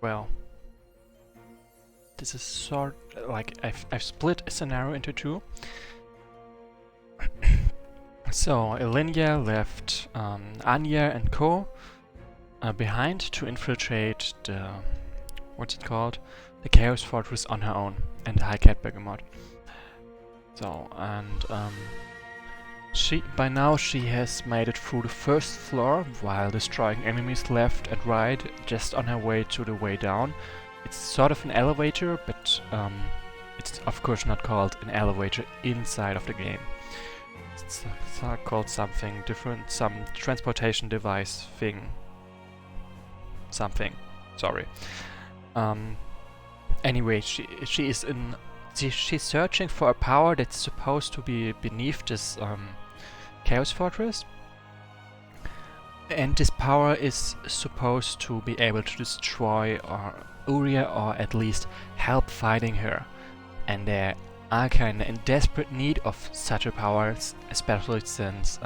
well, this is sort like I've split a scenario into two. So Ilinia left Anya and Co. Behind to infiltrate the what's it called? The Chaos Fortress on her own and the High Cat Begemot. So and by now she has made it through the first floor while destroying enemies left and right, just on her way to the way down. It's sort of an elevator, but it's of course not called an elevator inside of the game. It's called something different, some transportation device thing. Something. Sorry. Anyway, she's searching for a power that's supposed to be beneath this Chaos Fortress. And this power is supposed to be able to destroy Uria, or at least help fighting her. And they are kinda in desperate need of such a power, especially since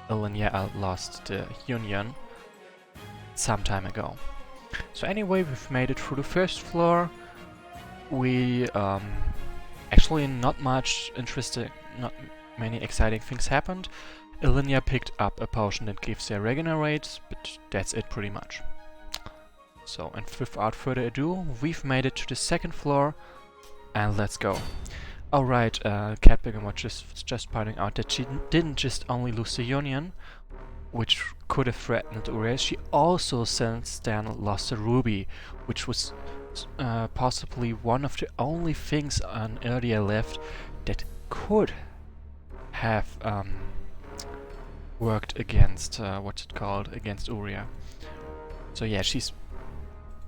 Ilinia lost the Union some time ago. So anyway, we've made it through the first floor. We actually not much interesting, not many exciting things happened. Ilinia picked up a potion that gives her regenerate, but that's it pretty much. So, and without further ado, we've made it to the second floor, and let's go. Alright, Cat Begemot just pointing out that she didn't just only lose the Union, which could have threatened Uria, she also since then lost a ruby, which was possibly one of the only things on earlier left that could have worked against what's it called, against Uria. So yeah, she's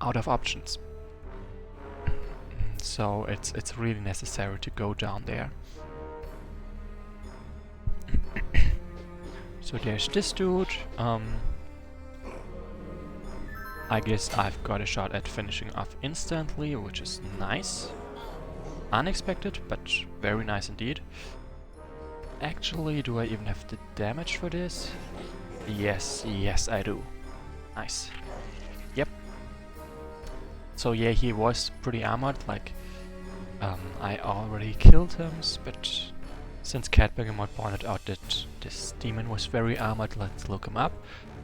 out of options. So it's really necessary to go down there. So there's this dude. I guess I've got a shot at finishing off instantly, which is nice. Unexpected, but very nice indeed. Actually, do I even have the damage for this? Yes, I do. Nice. Yep. So yeah, he was pretty armored, like I already killed him, but since Cat Begemot pointed out that this demon was very armored, let's look him up.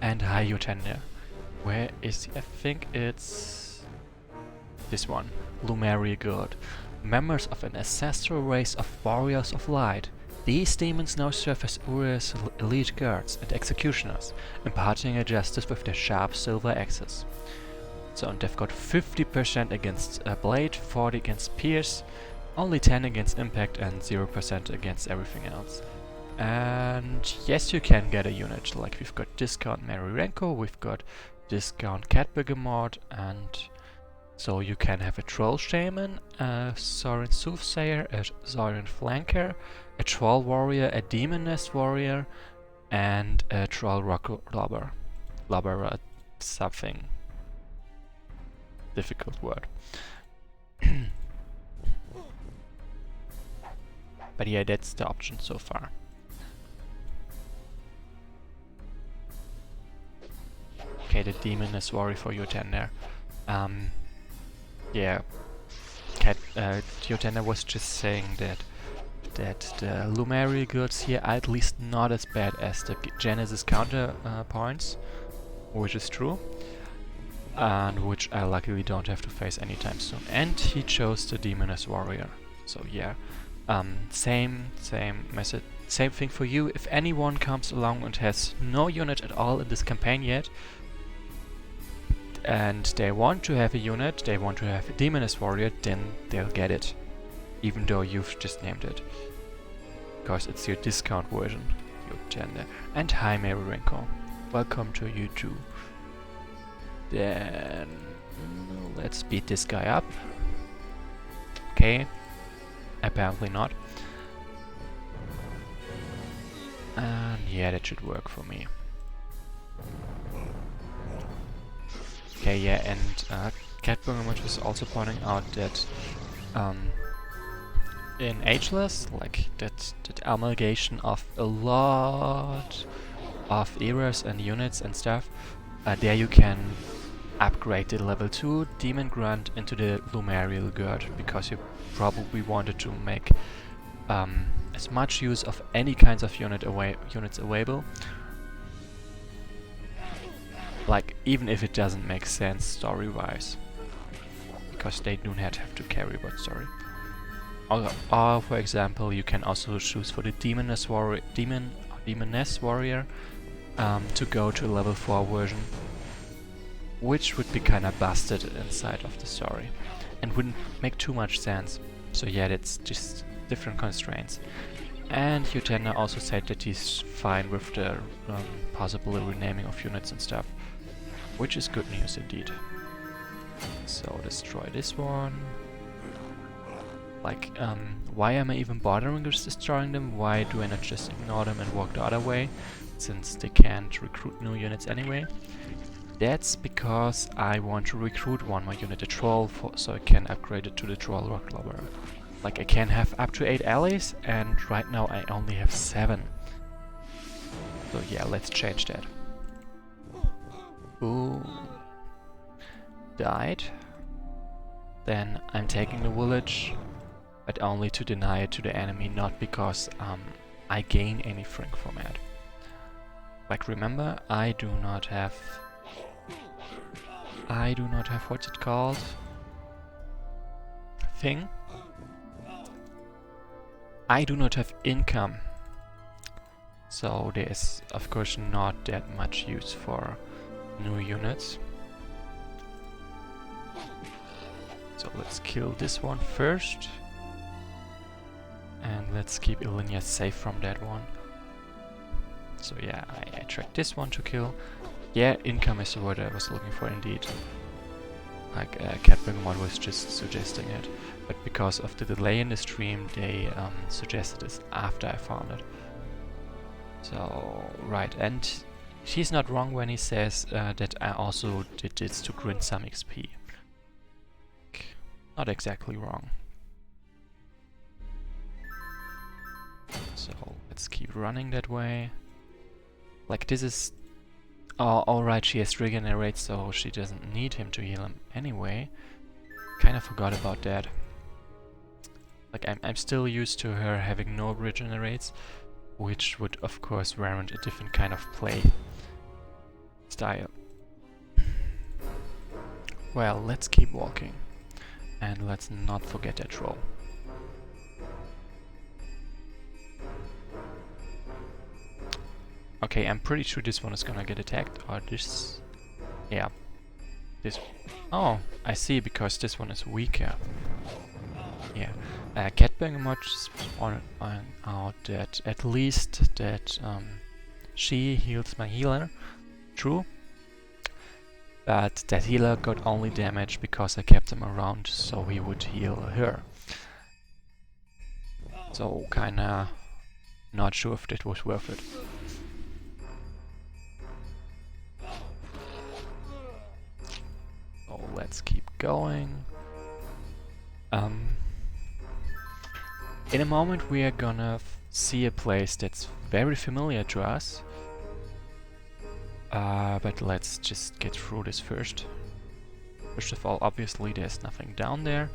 And hi, Utender. Where is he? I think it's this one. Lumeri Guild. Members of an ancestral race of warriors of light. These demons now serve as Uria's elite guards and executioners, imparting a justice with their sharp silver axes. So, and they've got 50% against Blade, 40 against Pierce, only 10 against Impact, and 0% against everything else. And yes, you can get a unit, like we've got discount Marirenko, we've got discount Cat Begemot, and so you can have a Troll Shaman, a Sorin Soothsayer, a Sorin Flanker, a Troll Warrior, a Demoness Warrior, and a Troll Lobber. Lobber, something. Difficult word. But yeah, that's the option so far. Okay, the Demoness Warrior for Utender. Yeah, Utender was just saying that the Lumeri guilds here are at least not as bad as the Genesis counter points, which is true, and which I luckily don't have to face anytime soon. And he chose the Demoness Warrior, so yeah, same message, same thing for you. If anyone comes along and has no unit at all in this campaign yet, and they want to have a unit, they want to have a Demoness Warrior, then they'll get it, even though you've just named it, because it's your discount version, your gender. And hi Marirenko, welcome to you too. Then let's beat this guy up. Okay, apparently not. And yeah, that should work for me. Okay, yeah, and Cat Begemot was also pointing out that in Ageless, like that amalgamation of a lot of eras and units and stuff, there you can upgrade the level 2 Demon Grunt into the Lumarial Gird, because you probably wanted to make as much use of any kinds of units available. Like, even if it doesn't make sense story-wise. Because they do not have to carry what story. Or for example, you can also choose for the Demoness Warrior to go to a level 4 version, which would be kinda busted inside of the story and wouldn't make too much sense. So yeah, that's just different constraints. And Utena also said that he's fine with the possible renaming of units and stuff, which is good news indeed. So destroy this one. Like, why am I even bothering with destroying them? Why do I not just ignore them and walk the other way, since they can't recruit new units anyway? That's because I want to recruit one more unit, a troll, so I can upgrade it to the troll rock lobber. Like, I can have up to 8 allies, and right now I only have 7. So yeah, let's change that. Ooh. Died. Then I'm taking the village, but only to deny it to the enemy, not because I gain anything from it. Like, remember, I do not have what's it called? Thing? I do not have income. So there's of course not that much use for new units. So let's kill this one first. And let's keep Ilenia safe from that one. So yeah, I tracked this one to kill. Yeah, income is the word I was looking for indeed. Like, Catbird was just suggesting it. But because of the delay in the stream, they suggested this after I found it. So, right, and he's not wrong when he says that I also did this to grind some XP. Not exactly wrong. So, let's keep running that way. Like, this is... Oh, alright, she has regenerate, so she doesn't need him to heal him anyway. Kinda forgot about that. Like, I'm still used to her having no regenerates, which would of course warrant a different kind of play style. Well, let's keep walking. And let's not forget that troll. Okay, I'm pretty sure this one is gonna get attacked, or this... Yeah. This... Oh, I see, because this one is weaker. Yeah. Catbang much on out that at least that she heals my healer. True. But that healer got only damage because I kept him around, so he would heal her. So kinda not sure if that was worth it. So let's keep going. In a moment we are gonna see a place that's very familiar to us. But let's just get through this first. First of all, obviously there's nothing down there.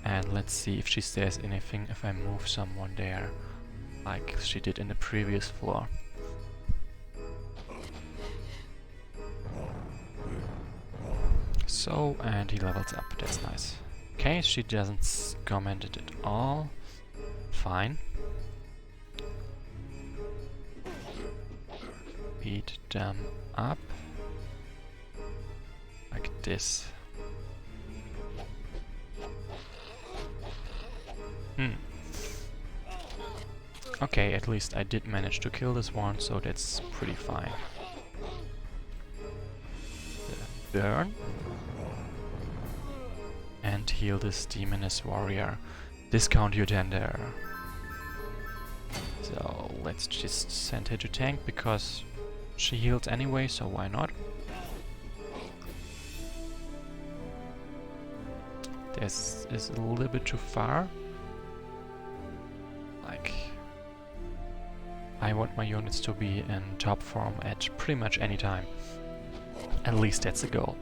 And let's see if she says anything if I move someone there, like she did in the previous floor. So, and he levels up, that's nice. Okay, she doesn't comment it at all. Fine. Beat them up. Like this. Okay, at least I did manage to kill this one, so that's pretty fine. Burn. And heal this Demoness Warrior. Discount your tender. So let's just send her to tank because she heals anyway, so why not? This is a little bit too far. Like, I want my units to be in top form at pretty much any time. At least that's the goal.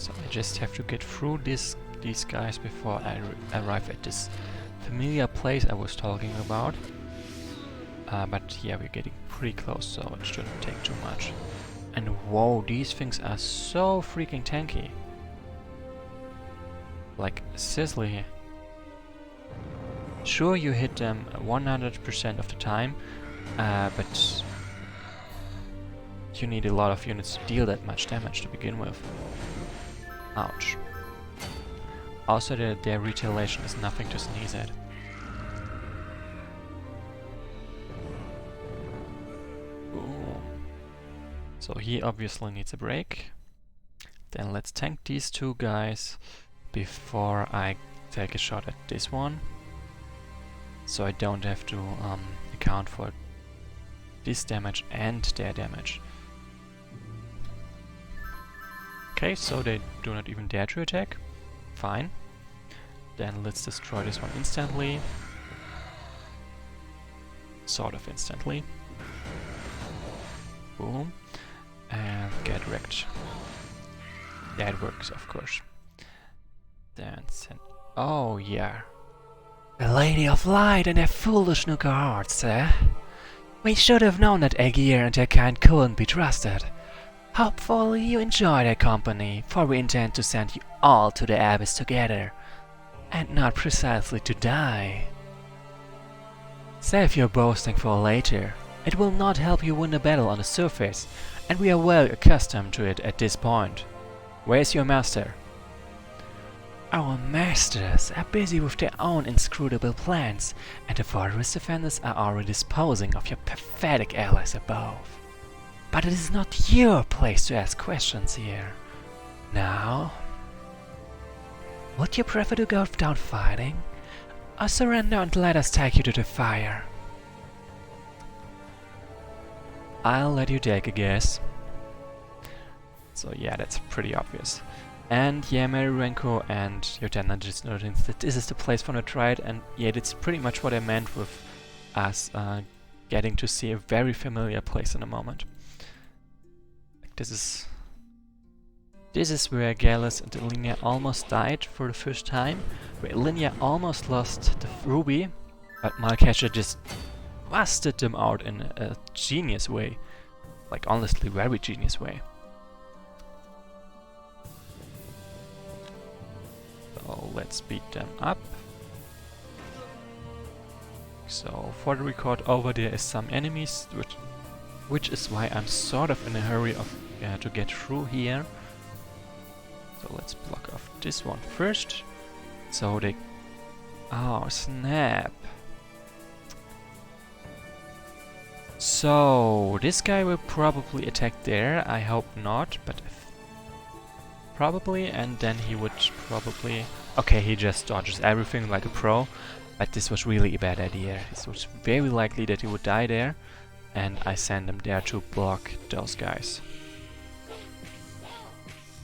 So I just have to get through these guys before I arrive at this familiar place I was talking about. But yeah, we're getting pretty close, so it shouldn't take too much. And whoa, these things are so freaking tanky. Like, seriously. Sure, you hit them 100% of the time, but you need a lot of units to deal that much damage to begin with. Ouch. Also, their retaliation is nothing to sneeze at. Boom. So he obviously needs a break. Then let's tank these two guys before I take a shot at this one. So I don't have to account for this damage and their damage. Okay, so they do not even dare to attack. Fine. Then let's destroy this one instantly. Sort of instantly. Boom. And get wrecked. That works, of course. Then send... Oh, yeah. The Lady of Light and her foolish nuka hearts, eh? We should have known that Aegir and her kind couldn't be trusted. Hopefully you enjoy their company, for we intend to send you all to the abyss together. And not precisely to die. Save your boasting for later. It will not help you win the battle on the surface, and we are well accustomed to it at this point. Where's your master? Our masters are busy with their own inscrutable plans, and the fortress defenders are already disposing of your pathetic allies above. But it is not your place to ask questions here. Now, would you prefer to go down fighting, or surrender and let us take you to the fire? I'll let you take a guess. So yeah, that's pretty obvious. And yeah, Marirenko and Yotana just noticed that this is the place for the triad, and yeah, that's pretty much what I meant with us getting to see a very familiar place in a moment. Like, this is where Gallus and Ilinia almost died for the first time, where Ilinia almost lost the ruby, but Malkesha just busted them out in a genius way. Like, honestly, very genius way. So let's beat them up. So for the record, over there is some enemies, which is why I'm sort of in a hurry to get through here. So let's block off this one first. So they... Oh, snap! So this guy will probably attack there. I hope not, but probably, and then he would probably... Okay, he just dodges everything like a pro, but this was really a bad idea. It was very likely that he would die there, and I send him there to block those guys.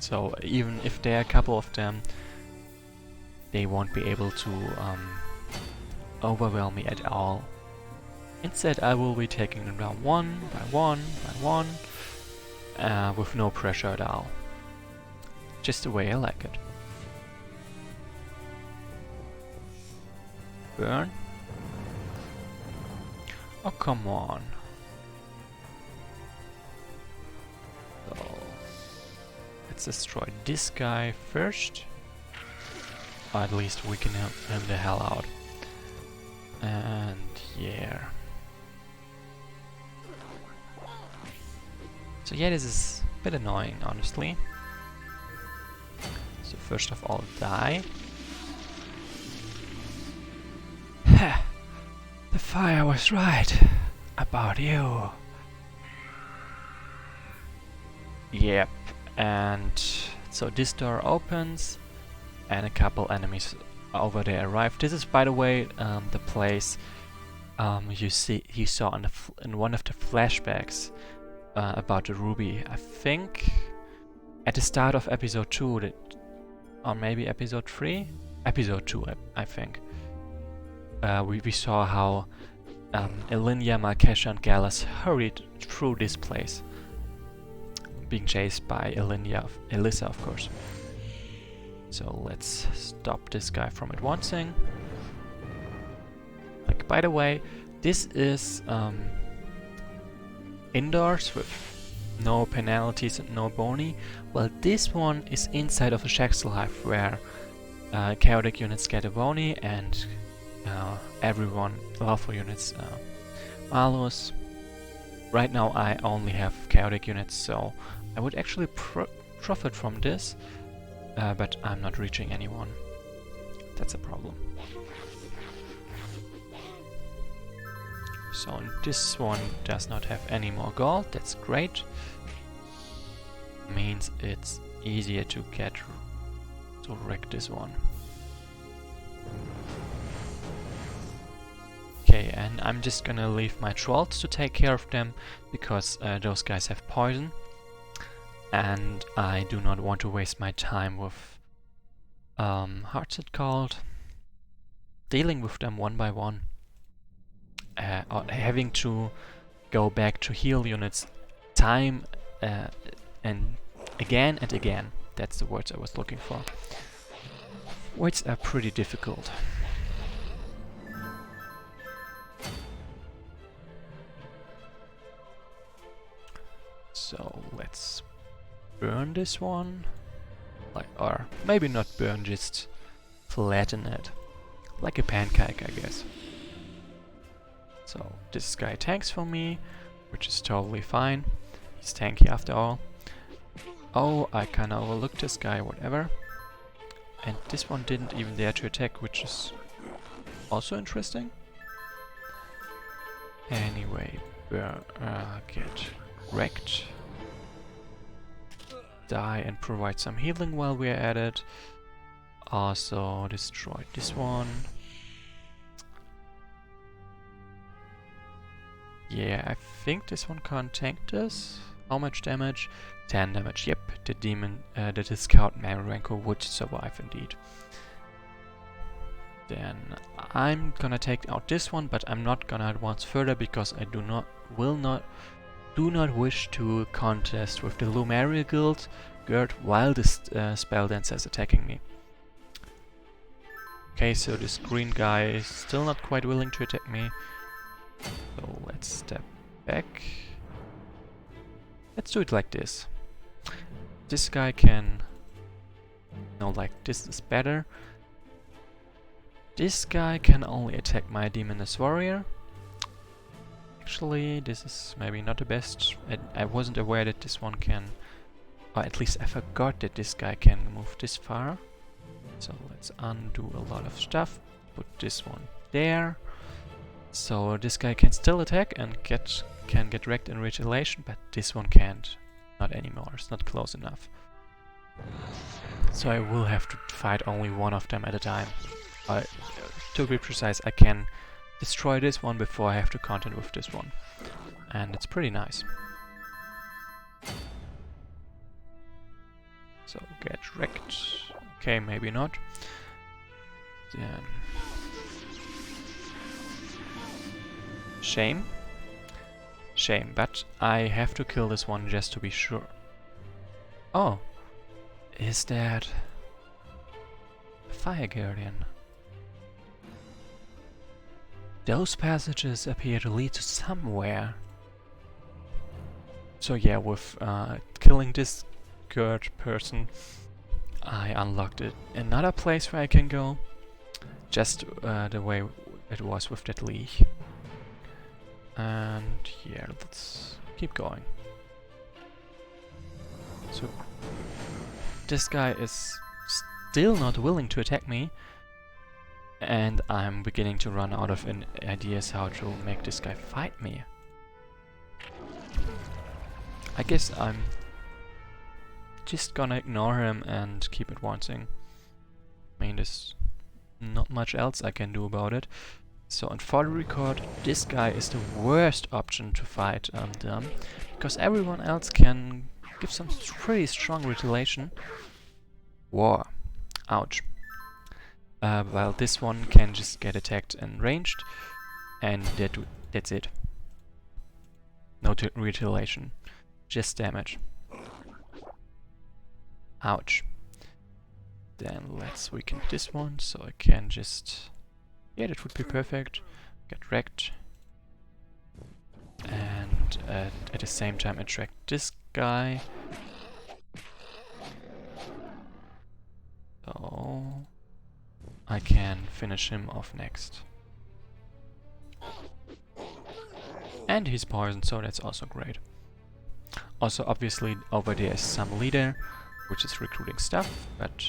So even if there are a couple of them, they won't be able to overwhelm me at all. Instead, I will be taking them down one by one by one, with no pressure at all. Just the way I like it. Burn. Oh, come on. So, let's destroy this guy first. Or at least weaken him the hell out. And yeah. So yeah, this is a bit annoying, honestly. So first of all, die. Ha! The fire was right about you. Yep, and so this door opens, and a couple enemies over there arrive. This is, by the way, the place you saw in one of the flashbacks about the ruby. I think at the start of episode 2, or maybe episode 3? Episode 2, I think. We saw how Ilinia, Malkesha and Gallus hurried through this place, being chased by Elissa, of course. So let's stop this guy from advancing. Like, by the way, this is indoors with no penalties and no bony, while this one is inside of a Shaxel Hive where chaotic units get a bony and everyone lawful units malus. Right now I only have chaotic units, so I would actually profit from this, but I'm not reaching anyone. That's a problem. So this one does not have any more gold, that's great. Means it's easier to get to wreck this one. Okay, and I'm just gonna leave my trolls to take care of them, because those guys have poison. And I do not want to waste my time with, how's it called? Dealing with them one by one. Or having to go back to heal units time and again. That's the words I was looking for. Which are pretty difficult. So let's burn this one. Like, or maybe not burn, just flatten it. Like a pancake, I guess. So this guy tanks for me, which is totally fine. He's tanky after all. Oh, I kinda overlooked this guy, whatever. And this one didn't even dare to attack, which is also interesting. Anyway, get wrecked. Die and provide some healing while we're at it. Also destroy this one. Yeah, I think this one can't tank this. How much damage? 10 damage. Yep, the demon, the discount Marenko would survive indeed. Then I'm gonna take out this one, but I'm not gonna advance further because I do not wish to contest with the Lumeria Guild while this spell dancer is attacking me. Okay, so this green guy is still not quite willing to attack me. So let's step back. Let's do it like this. This guy can... No, like this is better. This guy can only attack my Demoness Warrior. Actually, this is maybe not the best. I wasn't aware that this one can... Or at least I forgot that this guy can move this far. So let's undo a lot of stuff. Put this one there. So this guy can still attack and can get wrecked in retaliation, but this one can't. Not anymore, it's not close enough. So I will have to fight only one of them at a time. To be precise, I can destroy this one before I have to contend with this one. And it's pretty nice. So get wrecked. Okay, maybe not. Then... Shame. Shame, but I have to kill this one just to be sure. Oh, is that a Fire Guardian? Those passages appear to lead to somewhere. So yeah, with killing this good person, I unlocked it. Another place where I can go, just the way it was with that leash. And yeah, let's keep going. So this guy is still not willing to attack me, and I'm beginning to run out of ideas how to make this guy fight me. I guess I'm just gonna ignore him and keep advancing. I mean, there's not much else I can do about it. So, and for the record, this guy is the worst option to fight them, because everyone else can give some pretty strong retaliation. War. Ouch. While this one can just get attacked and ranged, and that's it. No retaliation, just damage. Ouch. Then let's weaken this one, so I can just... Yeah, that would be perfect. Get wrecked. And at the same time attract this guy. So I can finish him off next. And he's poisoned, so that's also great. Also, obviously, over there is some leader, which is recruiting stuff, but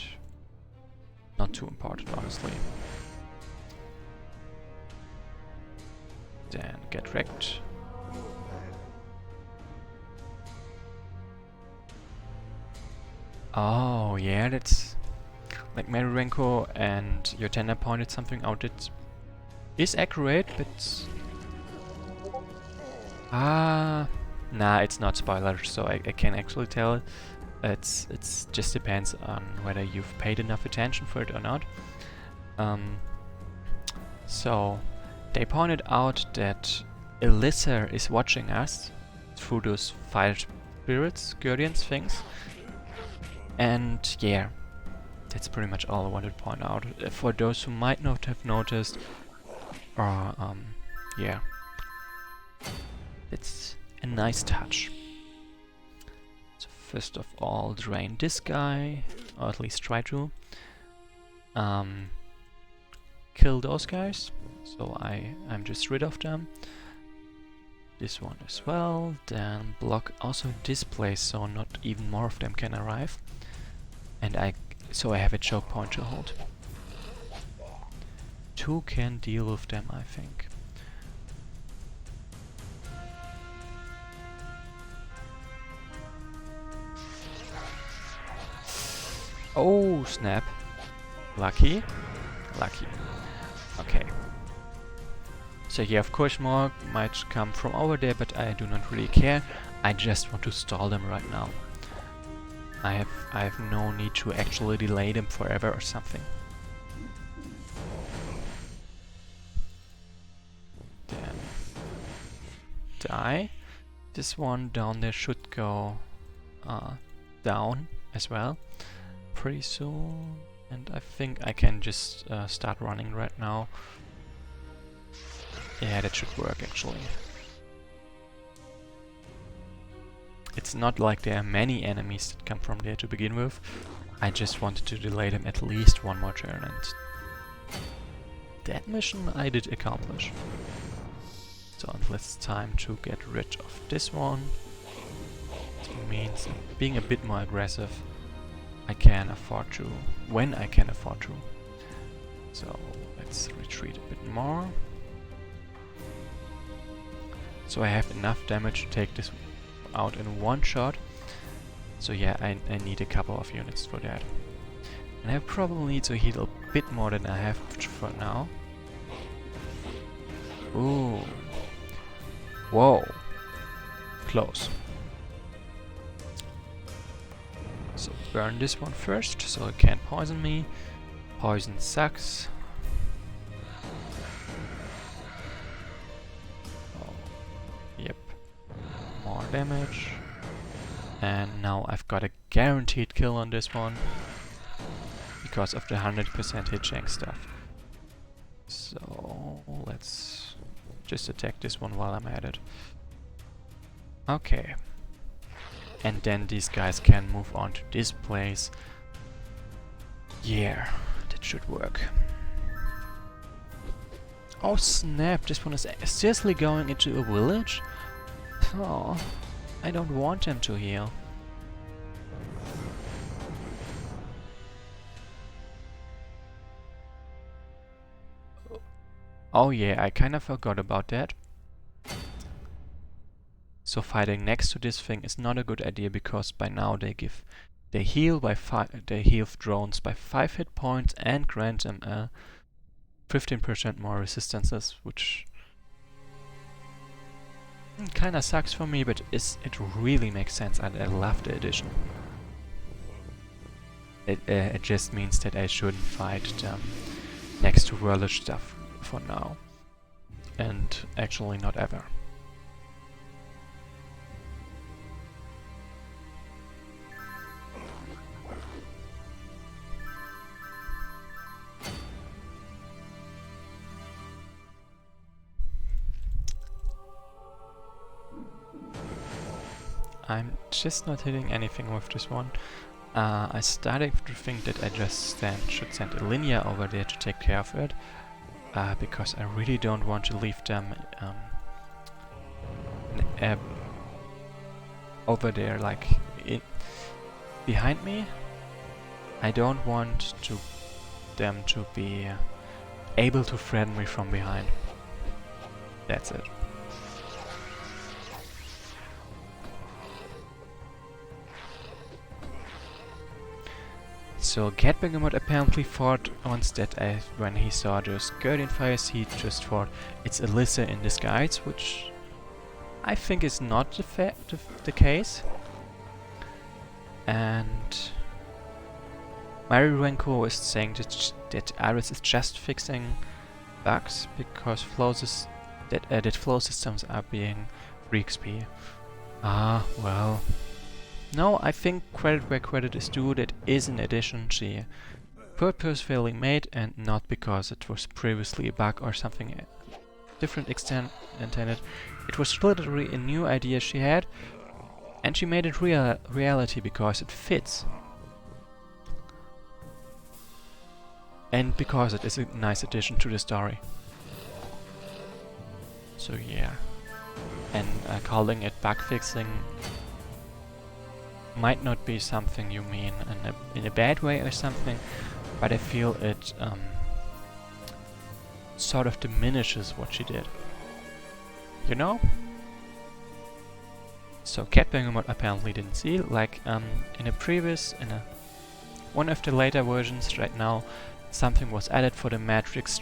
not too important, honestly. Then get wrecked. Oh, yeah, that's... Like Marurenko and your tender pointed something out that is accurate, but... Nah, it's not spoilers, so I can actually tell it. It's just depends on whether you've paid enough attention for it or not. So they pointed out that Elissa is watching us through those fire spirits, guardians things. And yeah, that's pretty much all I wanted to point out. For those who might not have noticed, or yeah, it's a nice touch. So first of all, drain this guy, or at least try to. Kill those guys, so I'm just rid of them. This one as well, then block also this place so not even more of them can arrive. And so I have a choke point to hold. 2 can deal with them, I think. Oh, snap. Lucky. Lucky. Okay. So yeah, of course more might come from over there, but I do not really care. I just want to stall them right now. I have no need to actually delay them forever or something. Then die. This one down there should go down as well pretty soon, and I think I can just start running right now. Yeah, that should work actually. It's not like there are many enemies that come from there to begin with. I just wanted to delay them at least one more turn, and that mission I did accomplish. So it's time to get rid of this one. It means being a bit more aggressive. I can afford to, when I can afford to. So let's retreat a bit more. So I have enough damage to take this out in one shot. So yeah, I need a couple of units for that. And I probably need to heal a bit more than I have for now. Ooh. Whoa. Close. So burn this one first, so it can't poison me. Poison sucks. Oh, yep. More damage. And now I've got a guaranteed kill on this one because of the 100% hit chance stuff. So let's just attack this one while I'm at it. Okay. And then these guys can move on to this place. Yeah, that should work. Oh snap, this one is seriously going into a village? Oh, I don't want them to heal. Oh yeah, I kind of forgot about that. So fighting next to this thing is not a good idea because by now they heal drones by 5 hit points and grant them 15% more resistances, which kinda sucks for me, but it really makes sense and I love the addition. It just means that I shouldn't fight them next to Whirlish stuff for now. And actually not ever. I'm just not hitting anything with this one. I started to think that I just should send a linear over there to take care of it, because I really don't want to leave them over there, like behind me. I don't want them to be able to threaten me from behind. That's it. So Cat Begamot apparently thought once that when he saw those Guardian Fires, he just thought it's Alyssa in disguise, which I think is not the case. And Marirenko was saying that Iris is just fixing bugs because that flow systems are being freaksby. Ah, well. No, I think credit where credit is due. That is an addition she purposefully made, and not because it was previously a bug or something different intended. It was literally a new idea she had, and she made it reality because it fits. And because it is a nice addition to the story. So yeah. And calling it bug fixing might not be something you mean in a bad way or something, but I feel it sort of diminishes what she did. You know? So Cat Begamot apparently didn't see, like in one of the later versions right now, something was added for the matrix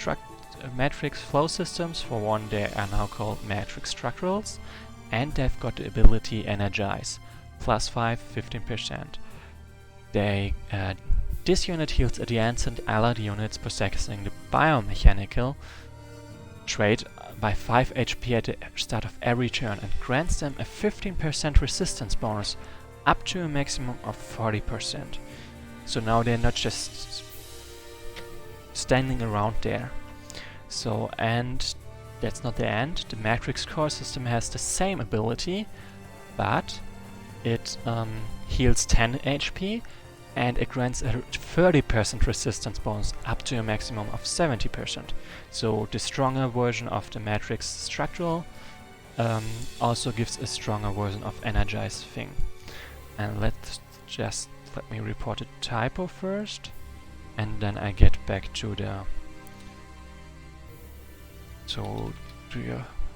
flow systems. For one, they are now called matrix structurals, and they've got the ability Energize. +5, 15%. This unit heals adjacent allied units possessing the biomechanical trait by 5 HP at the start of every turn and grants them a 15% resistance bonus up to a maximum of 40%. So now they're not just standing around there. So, and that's not the end. The Matrix Core system has the same ability, but it heals 10 HP and it grants a 30% resistance bonus up to a maximum of 70%. So the stronger version of the Matrix Structural also gives a stronger version of Energize thing. And let me report a typo first, and then I get back to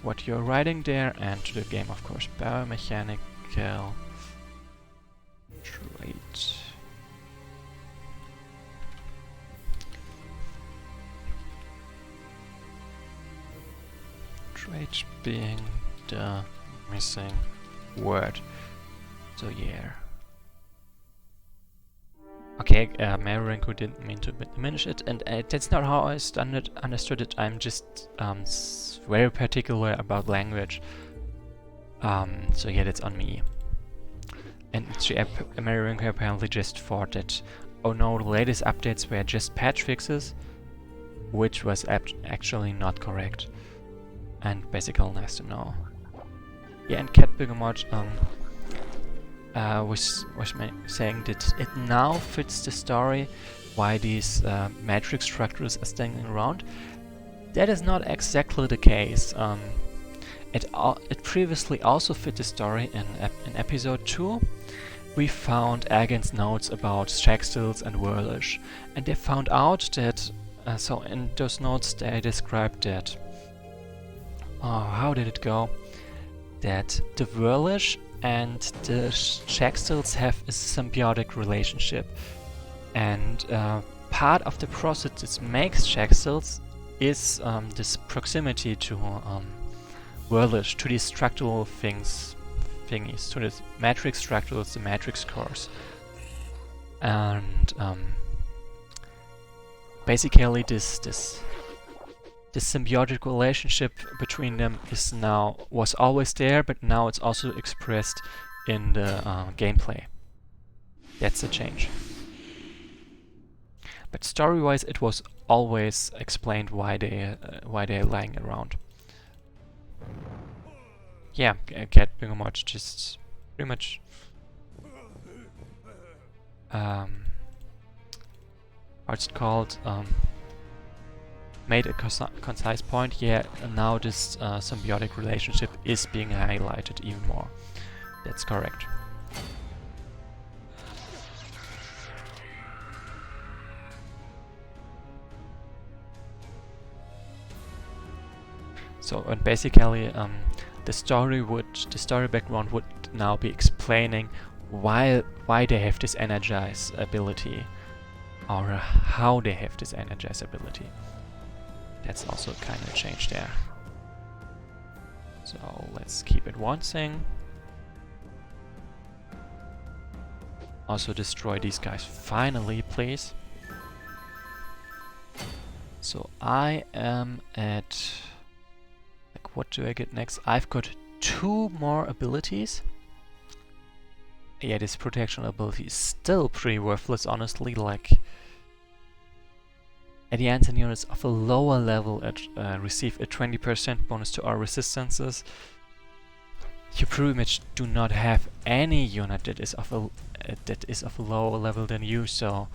what you're writing there, and to the game, of course. Biomechanical trait. Trait being the missing word. So yeah. Okay, Marirenko didn't mean to diminish it, and that's not how I understood it. I'm just very particular about language. So yeah, that's on me. And Marirenko apparently just thought that, oh no, the latest updates were just patch fixes, which was actually not correct. And basically nice to know. Yeah, and Cat Begamot was saying that it now fits the story why these matrix structures are standing around. That is not exactly the case. It previously also fit the story in episode 2. We found Agan's notes about Shaxtills and Whirlish, and they found out that, so in those notes they described that, how did it go? That the Whirlish and the Shaxtills have a symbiotic relationship, and part of the process that makes Shaxtills is this proximity to Whirlish, to these structural thingies, to the matrix structurals, the matrix cores. And basically this symbiotic relationship between them was always there, but now it's also expressed in the gameplay. That's a change. But story-wise, it was always explained why they're lying around. Yeah, Cat Begamot just pretty much what's it called, made a concise point. Yeah, now this symbiotic relationship is being highlighted even more. That's correct. So, and basically, the story background would now be explaining why they have this energize ability, or how they have this energize ability. That's also kind of change there. So let's keep advancing. Also destroy these guys finally, please. So I am at, like, what do I get next? I've got 2 more abilities. Yeah, this protection ability is still pretty worthless, honestly. Like, at the end, units of a lower level receive a 20% bonus to our resistances. You pretty much do not have any unit that is of a lower level than you, so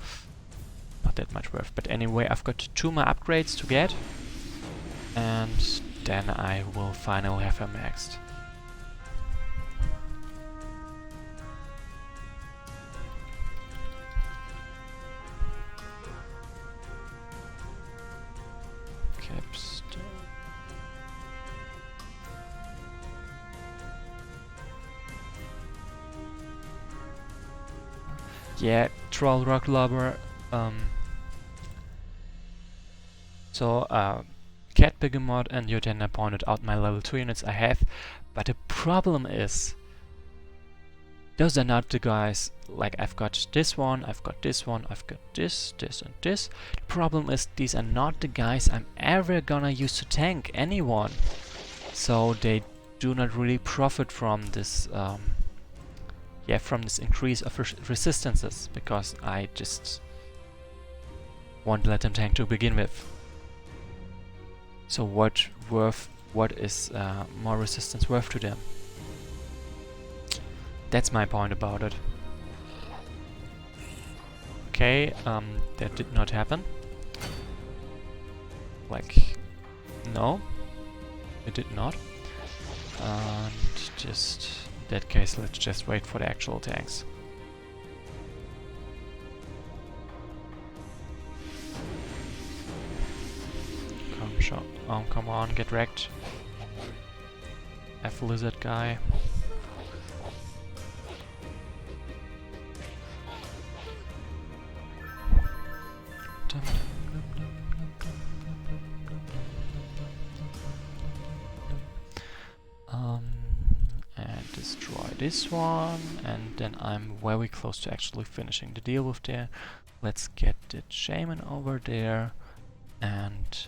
not that much worth. But anyway, I've got 2 more upgrades to get, and then I will finally have her maxed. Capstone. Yeah, Troll Rock Lobber. Cat Begemot and Yotenda pointed out my level 2 units I have, but the problem is those are not the guys. Like, I've got this one, I've got this one, I've got this, this and this. The problem is these are not the guys I'm ever gonna use to tank anyone. So they do not really profit from this from this increase of resistances, because I just won't let them tank to begin with. So what is more resistance worth to them? That's my point about it. Okay, that did not happen. Like, no, it did not. And just in that case, let's just wait for the actual tanks. Come on, get wrecked. F lizard guy. And destroy this one, and then I'm very close to actually finishing the deal with there. Let's get the shaman over there, and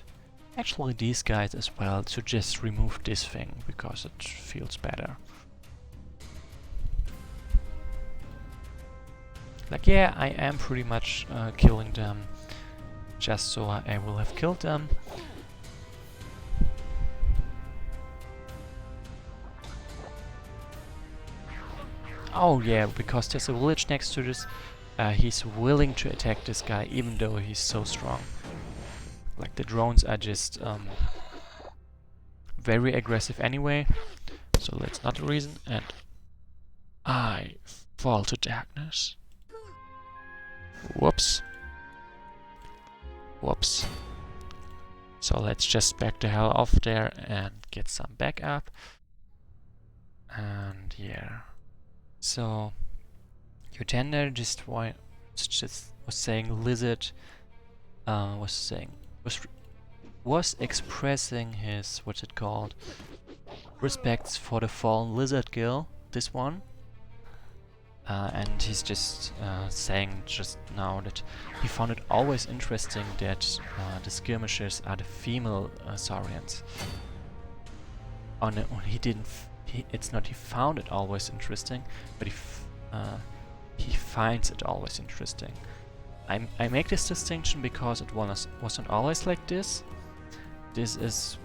actually these guys as well, to just remove this thing because it feels better. Like, yeah, I am pretty much killing them just so I will have killed them. Oh yeah, because there's a village next to this, he's willing to attack this guy even though he's so strong. Like, the drones are just very aggressive anyway, so that's not the reason. And I fall to darkness. Whoops. Whoops. So let's just back the hell off there and get some backup. And yeah. So Yotender just was saying lizard was expressing his, what's it called, respects for the fallen lizard girl, this one. And he's just saying just now that he found it always interesting that the skirmishers are the female Saurians. Oh no, it's not he found it always interesting, but he finds it always interesting. I make this distinction because it wasn't always like this. This is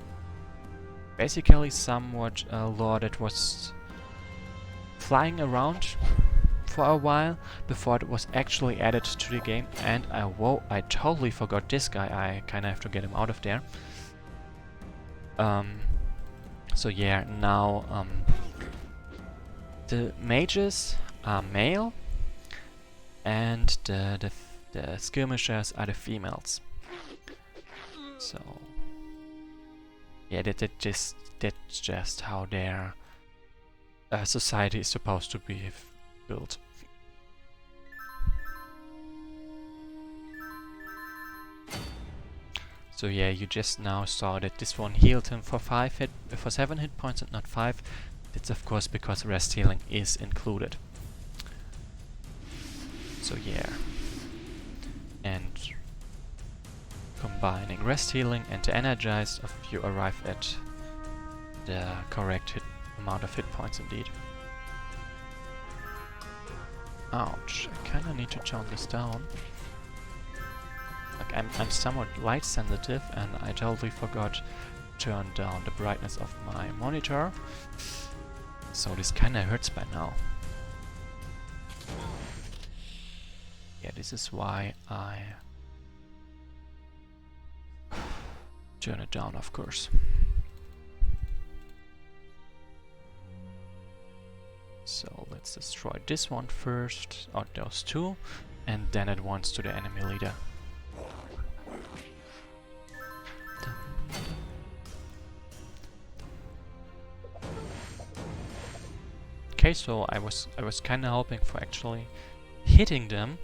basically somewhat a law that was flying around for a while before it was actually added to the game, and whoa, I totally forgot this guy. I kinda have to get him out of there. So yeah, now the mages are male and the skirmishers are the females. So yeah, that's just how their society is supposed to be built. So yeah, you just now saw that this one healed him for 7 hit points and not 5. That's of course because rest healing is included. So yeah, and combining rest healing and the energized, you arrive at the correct amount of hit points indeed. Ouch, I kinda need to tone this down. Like I'm somewhat light sensitive and I totally forgot to turn down the brightness of my monitor. So this kinda hurts by now. Yeah, this is why I turn it down, of course. So let's destroy this one first, or those two, and then it wants to the enemy leader. Okay, so I was kinda hoping for actually hitting them,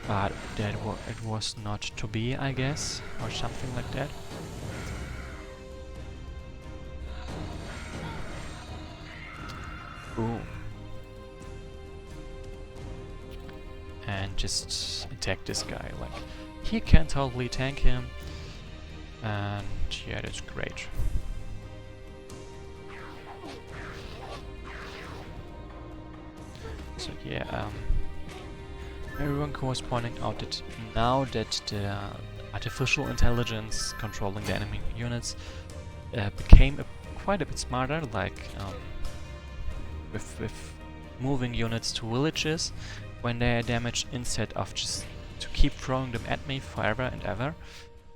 but it was not to be, I guess, or something like that. Ooh. And just attack this guy, like, he can totally tank him, and yeah, that's great. So yeah, everyone was pointing out that now that the artificial intelligence controlling the enemy units became quite a bit smarter, like with moving units to villages when they are damaged, instead of just to keep throwing them at me forever and ever.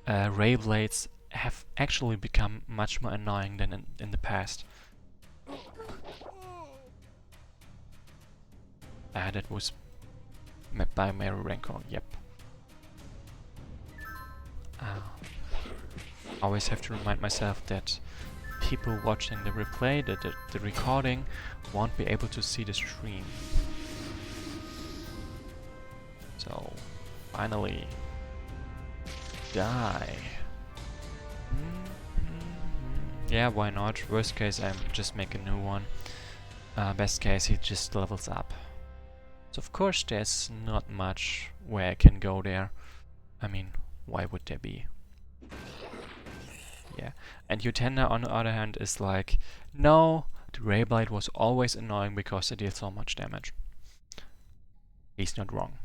Ray blades have actually become much more annoying than in the past. That was by Mary Rancor, yep. Always have to remind myself that people watching the replay, the recording, won't be able to see the stream. So, finally, die. Yeah, why not? Worst case, I just make a new one. Best case, he just levels up. So of course, there's not much where I can go there. I mean, why would there be? Yeah, and Utenda on the other hand is like, no, the Ray Blade was always annoying because it did so much damage. He's not wrong.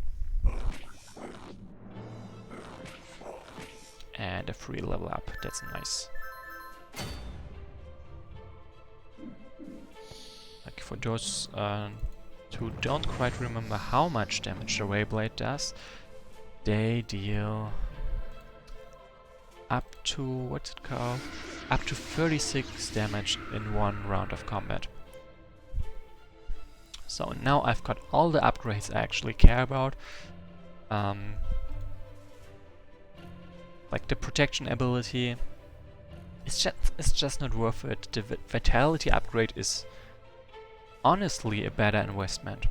And a free level up, that's nice. Like for those who don't quite remember how much damage the Ray Blade does, they deal up to, what's it called? Up to 36 damage in one round of combat. So now I've got all the upgrades I actually care about. Like the protection ability, it's just not worth it. The vitality upgrade is honestly a better investment.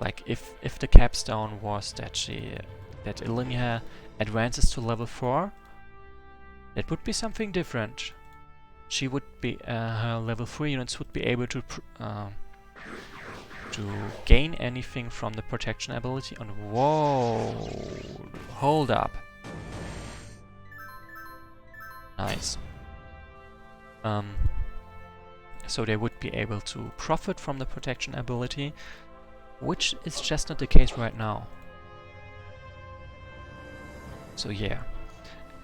Like if the capstone was that Ilenia advances to level 4, that would be something different. She would be her level 3 units would be able to gain anything from the protection ability. And whoa, hold up, nice. So they would be able to profit from the protection ability, which is just not the case right now. So yeah,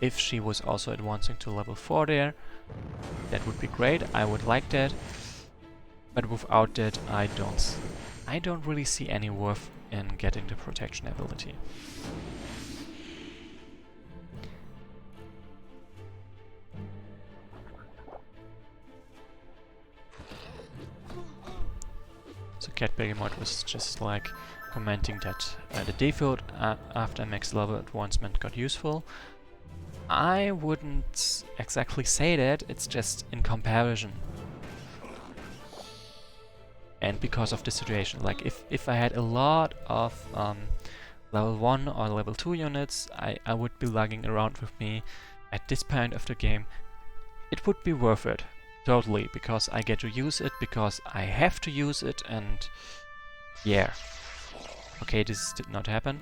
if she was also advancing to level 4 there, that would be great. I would like that. But without that, I don't really see any worth in getting the protection ability. So Cat Behemoth was just like commenting that the default after max level advancement got useful. I wouldn't exactly say that, it's just in comparison. And because of the situation, like if I had a lot of level 1 or level 2 units, I would be lugging around with me at this point of the game. It would be worth it, totally, because I get to use it, because I have to use it, and yeah. Okay, this did not happen.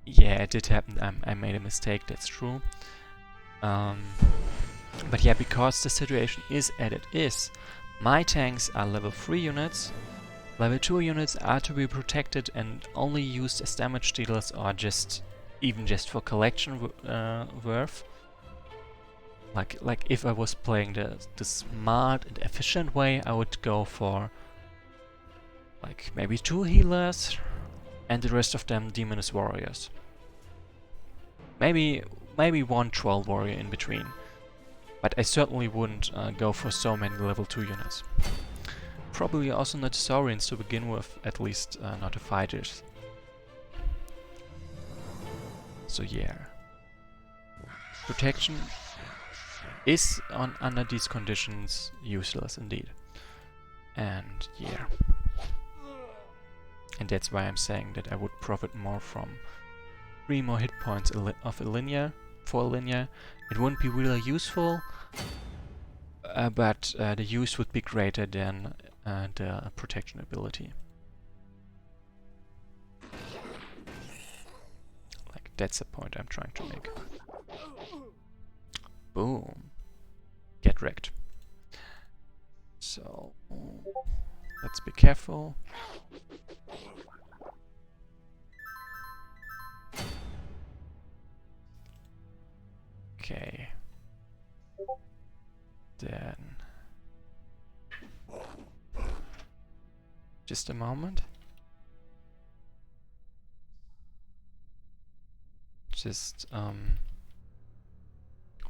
Yeah, it did happen. I made a mistake, that's true. But yeah, because the situation is as it is, my tanks are level 3 units, level 2 units are to be protected and only used as damage dealers or even just for collection worth. Like if I was playing the smart and efficient way, I would go for like maybe 2 healers and the rest of them Demoness Warriors. Maybe 1 Troll Warrior in between. But I certainly wouldn't go for so many level 2 units. Probably also not Saurians to begin with, at least not the fighters. So yeah. Protection is under these conditions useless indeed. And yeah. And that's why I'm saying that I would profit more from 3 more hit points of a linear, for a linear. It wouldn't be really useful, but the use would be greater than the protection ability. Like, that's the point I'm trying to make. Boom. Get wrecked. So, let's be careful. Okay. Then just a moment. Just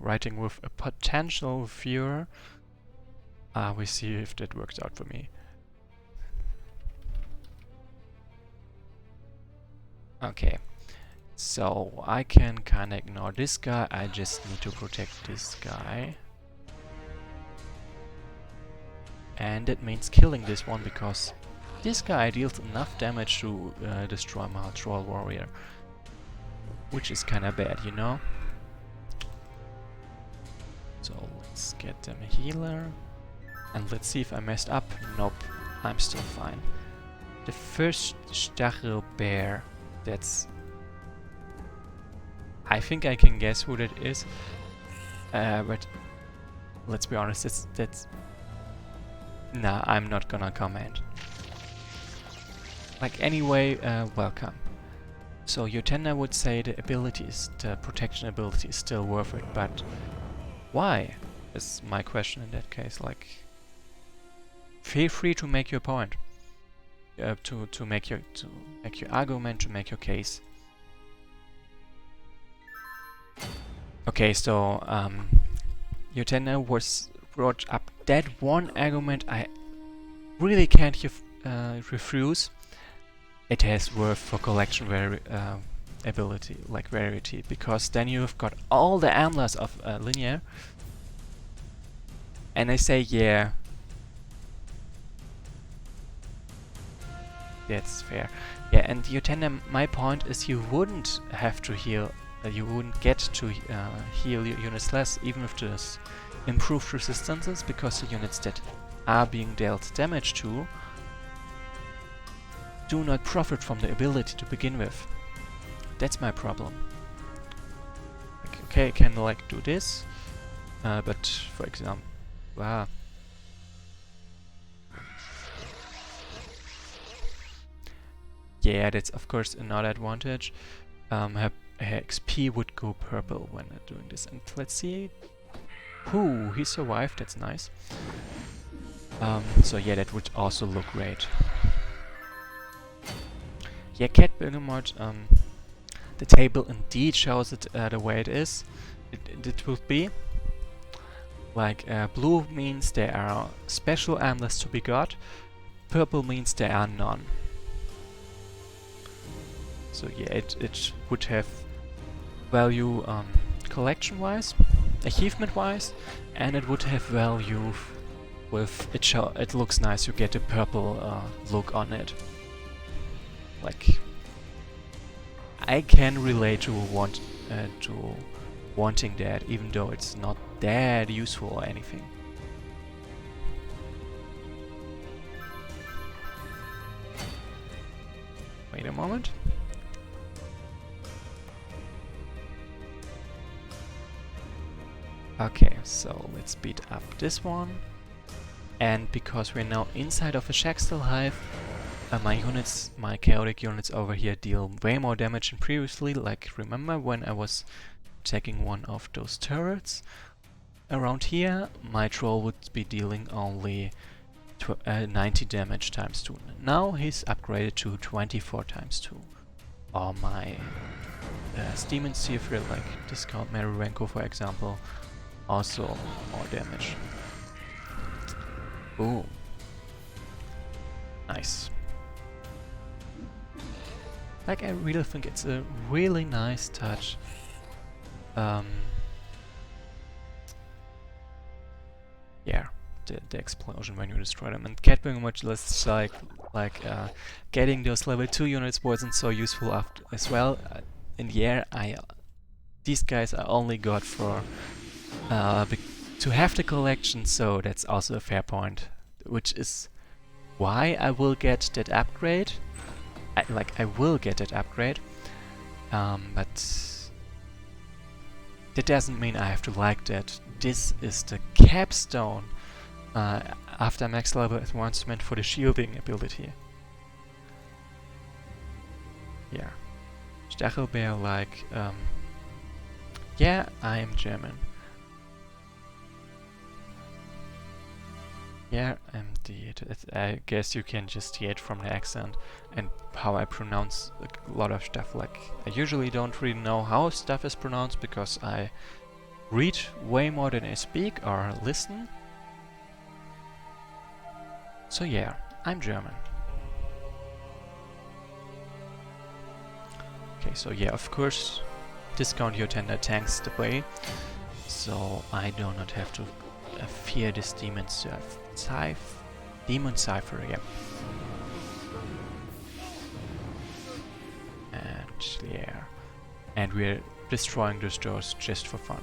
writing with a potential viewer. We see if that works out for me. Okay. So I can kinda ignore this guy, I just need to protect this guy. And that means killing this one, because this guy deals enough damage to destroy my Troll Warrior. Which is kinda bad, you know? So let's get them a healer. And let's see if I messed up. Nope, I'm still fine. The first Stachel Bear, that's... I think I can guess who that is, but let's be honest, that's... Nah, I'm not gonna comment. Like, anyway, welcome. So Yotenda would say the protection ability is still worth it, but why? Is my question in that case. Like, feel free to make your point, to make your argument, to make your case. Okay, so Yotenda brought up that one argument I really can't refuse. It has worth for collection ability, like rarity, because then you've got all the antlers of linear. And I say, yeah, that's fair. Yeah, and Yotenda, my point is you wouldn't have to heal, you wouldn't get to heal your units less, even with this improved resistances, because the units that are being dealt damage to do not profit from the ability to begin with. That's my problem. Like, okay, I can like do this, but for example, yeah, that's of course another advantage. XP would go purple when doing this. And let's see. Ooh, he survived, that's nice. So yeah, that would also look great. Yeah, Cat Bergamot, the table indeed shows it the way it is. It would be. Like, blue means there are special amulets to be got, purple means there are none. So yeah, it would have value collection-wise, achievement-wise, and it would have value with it looks nice, you get a purple look on it. Like, I can relate to wanting that, even though it's not that useful or anything. Wait a moment. Okay, so let's speed up this one. And because we're now inside of a Shaxtal Hive, my chaotic units over here deal way more damage than previously. Like, remember when I was attacking one of those turrets? Around here, my troll would be dealing only 90 damage times 2. Now he's upgraded to 24 times 2. Or my Steam and Seafrill, like Discount Marirenko for example, also more damage. Boom. Nice. Like, I really think it's a really nice touch. Yeah, the explosion when you destroy them. And Cat Bergamot is like getting those level 2 units wasn't so useful after as well. In the air, these guys are only got for to have the collection, so that's also a fair point, which is why I will get that upgrade. I will get that upgrade, but that doesn't mean I have to like that. This is the capstone after max level advancement for the shielding ability. Yeah. Stachelbeer, like, yeah, I am German. Yeah, indeed. I guess you can just hear it from the accent and how I pronounce a lot of stuff. Like, I usually don't really know how stuff is pronounced because I read way more than I speak or listen. So yeah, I'm German. Okay, so yeah, of course, discount your tender tanks the way, so I do not have to fear this demon cipher, yeah. And yeah, and we're destroying those doors just for fun.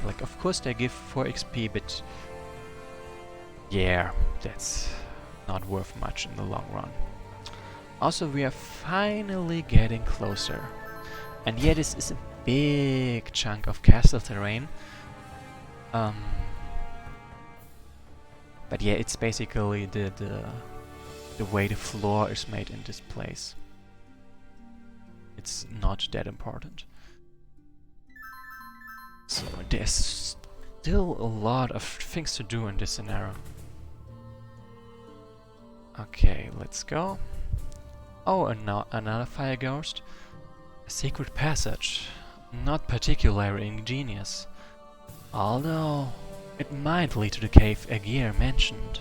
Like, of course they give 4 XP, but yeah, that's not worth much in the long run. Also, we are finally getting closer. And yeah, this is a big chunk of castle terrain. But yeah, it's basically the way the floor is made in this place. It's not that important. So there's still a lot of things to do in this scenario. Okay, let's go. Oh, and now another fire ghost. A secret passage. Not particularly ingenious. Although, it might lead to the cave Aegir mentioned.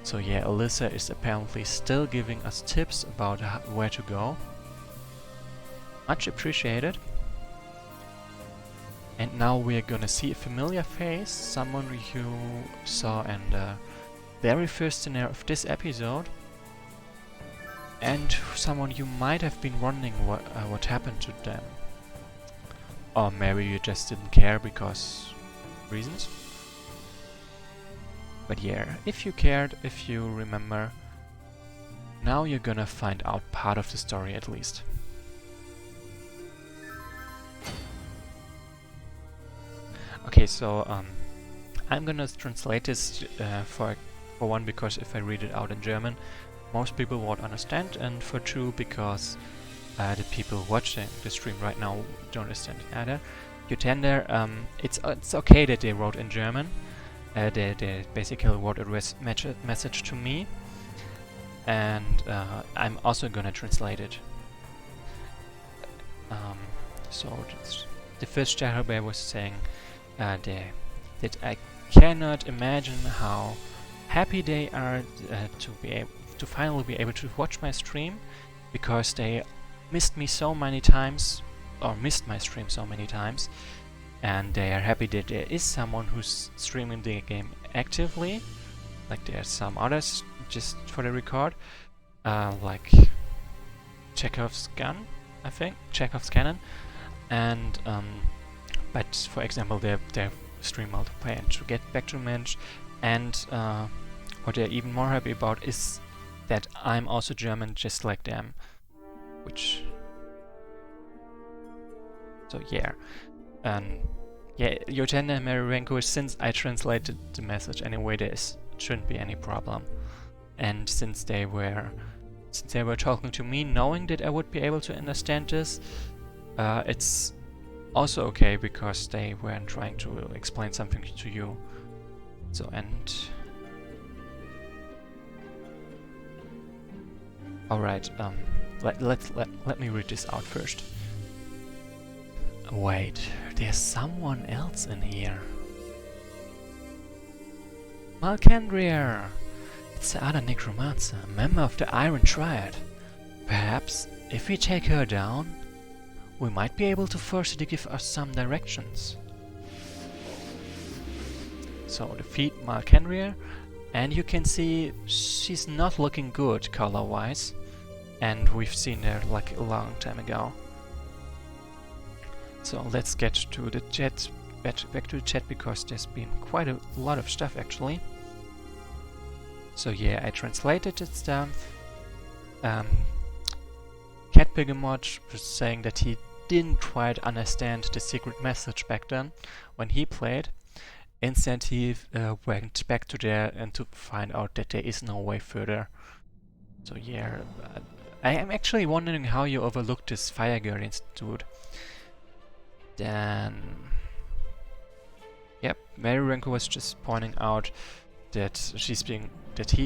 So yeah, Alyssa is apparently still giving us tips about where to go. Much appreciated. And now we're gonna see a familiar face, someone you saw in the very first scenario of this episode. And someone you might have been wondering what happened to them. Or maybe you just didn't care because reasons. But yeah, if you cared, if you remember, now you're gonna find out part of the story at least. Okay, so I'm gonna translate this for one, because if I read it out in German, most people won't understand, and for two, because the people watching the stream right now don't understand it either. Contender, it's okay that they wrote in German. They basically wrote a message to me, and I'm also gonna translate it. So the first Jahrebear was saying that I cannot imagine how happy they are to finally be able to watch my stream, because they missed me so many times, or missed my stream so many times, and they are happy that there is someone who's streaming the game actively, like there's some others just for the record, like Chekhov's gun, I think, Chekhov's cannon, and but for example they stream multiplayer. And to get back to Mensch, and what they're even more happy about is that I'm also German just like them, which, so yeah. Yeah, Yotenda Marirenko, since I translated the message anyway, there shouldn't be any problem. And since they were talking to me knowing that I would be able to understand this, it's also okay, because they weren't trying to explain something to you. So, and alright, let me read this out first. Wait, there's someone else in here. Malcandria! It's the other necromancer, a member of the Iron Triad. Perhaps, if we take her down, we might be able to force her to give us some directions. So, defeat Malcandria, and you can see she's not looking good color-wise, and we've seen her like a long time ago. So let's get to the chat, back to the chat, because there's been quite a lot of stuff actually. So yeah, I translated it stuff. Cat Pigamot was saying that he didn't quite understand the secret message back then when he played. Instead he went back to there and to find out that there is no way further. So yeah, I am actually wondering how you overlooked this Fire Guardians dude. Then, yep, Marirenko was just pointing out that he's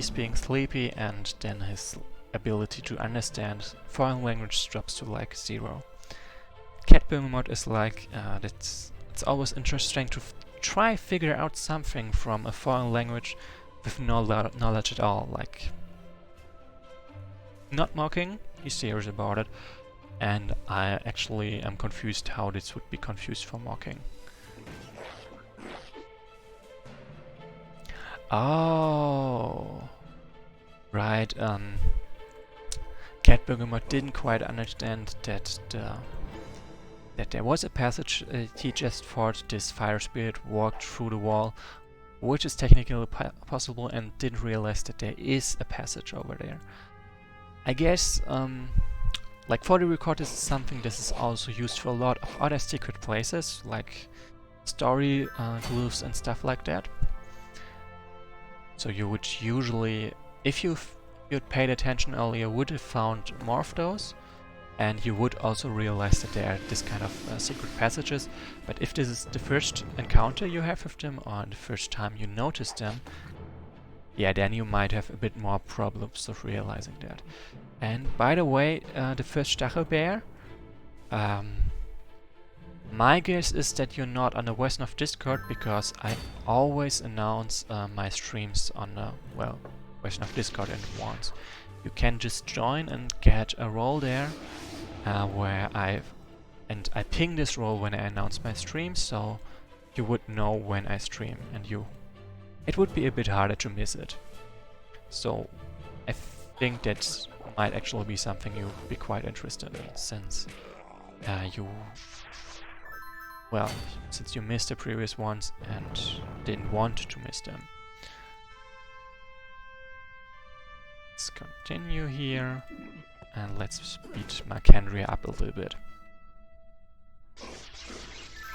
being sleepy, and then his ability to understand foreign language drops to like 0. Cat Bimomot is like, it's always interesting to try figure out something from a foreign language with no knowledge at all, like, not mocking, he's serious about it. And I actually am confused how this would be confused for mocking. Oh, right. Cat Bergamot didn't quite understand that there was a passage. He just thought this fire spirit walked through the wall, which is technically possible, and didn't realize that there is a passage over there. I guess. Like, for the record, this is something this is also used for a lot of other secret places, like story glyphs and stuff like that. So you would usually, if you'd paid attention earlier, would have found more of those, and you would also realize that there are this kind of secret passages. But if this is the first encounter you have with them, or the first time you notice them, yeah, then you might have a bit more problems of realizing that. And by the way, the first Stachelbear, my guess is that you're not on the Wesnoth Discord, because I always announce my streams on the, well, Wesnoth Discord in advance. You can just join and get a role there, where I ping this role when I announce my stream, so you would know when I stream, and it would be a bit harder to miss it. So I think that might actually be something you'd be quite interested in, since since you missed the previous ones and didn't want to miss them. Let's continue here, and let's speed Malcandria up a little bit.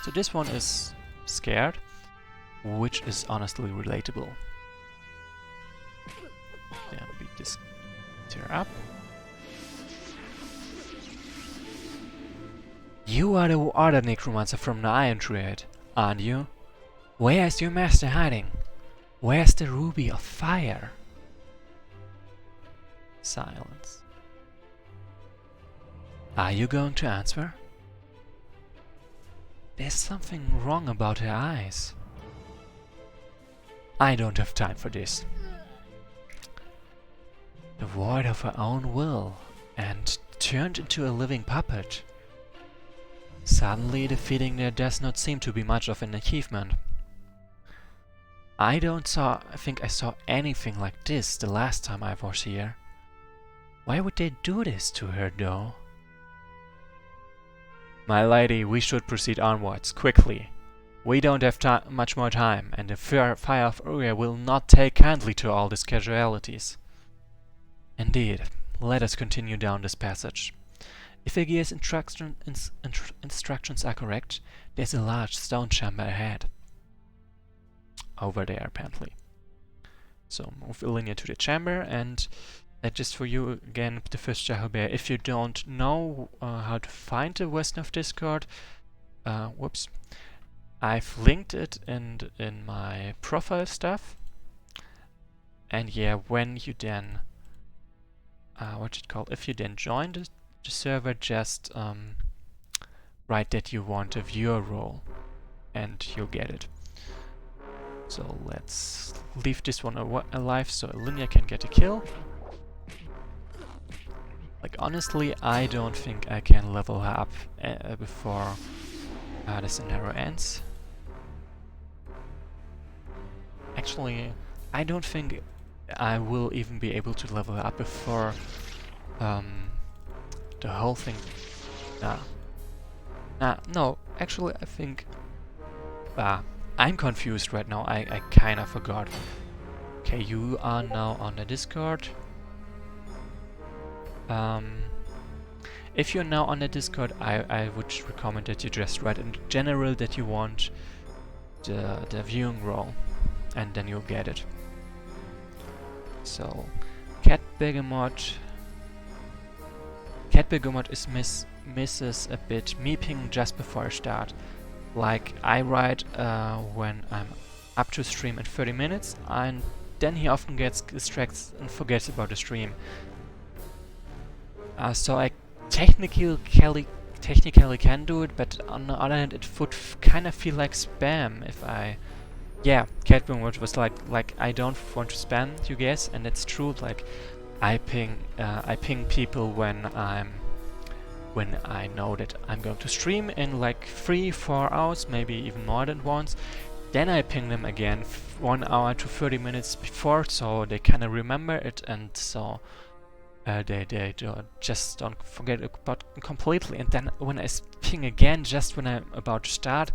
So this one is scared, which is honestly relatable. Yeah, beat this her up. You are the other necromancer from the Iron Triad, aren't you? Where is your master hiding? Where's the Ruby of Fire? Silence. Are you going to answer? There's something wrong about her eyes. I don't have time for this. Devoid of her own will and turned into a living puppet. Suddenly defeating her does not seem to be much of an achievement. I think I saw anything like this the last time I was here. Why would they do this to her though? My lady, we should proceed onwards, quickly. We don't have much more time, and the Fire of Uriah will not take kindly to all these casualties. Indeed, let us continue down this passage. If Aegir's instructions are correct, there's a large stone chamber ahead. Over there, apparently. So move Illinia to the chamber, and just for you again, the first Jahobear. If you don't know how to find the Wesnoth Discord, whoops, I've linked it in my profile stuff. And yeah, when you then, what's it called? If you then join the server, just write that you want a viewer role, and you'll get it. So let's leave this one alive so Illinia can get a kill. Like honestly, I don't think I can level her up before the scenario ends. Actually, I don't think I will even be able to level her up before the whole thing. No, actually I think I'm confused right now. I kinda forgot. Okay, you are now on the Discord. If you're now on the Discord, I would recommend that you just write in general that you want the viewing role, and then you'll get it. So, Cat Begamot is misses a bit meeping just before I start. Like I write when I'm up to stream in 30 minutes, and then he often gets distracted and forgets about the stream. So I technically can do it, but on the other hand, it would kind of feel like spam if I... Yeah, Catboom was like I don't want to spam you guys, and it's true. Like I ping people when I know that I'm going to stream in like 3-4 hours, maybe even more than once. Then I ping them again 1 hour to 30 minutes before, so they kind of remember it, and so they just don't forget about it completely. And then when I ping again, just when I'm about to start,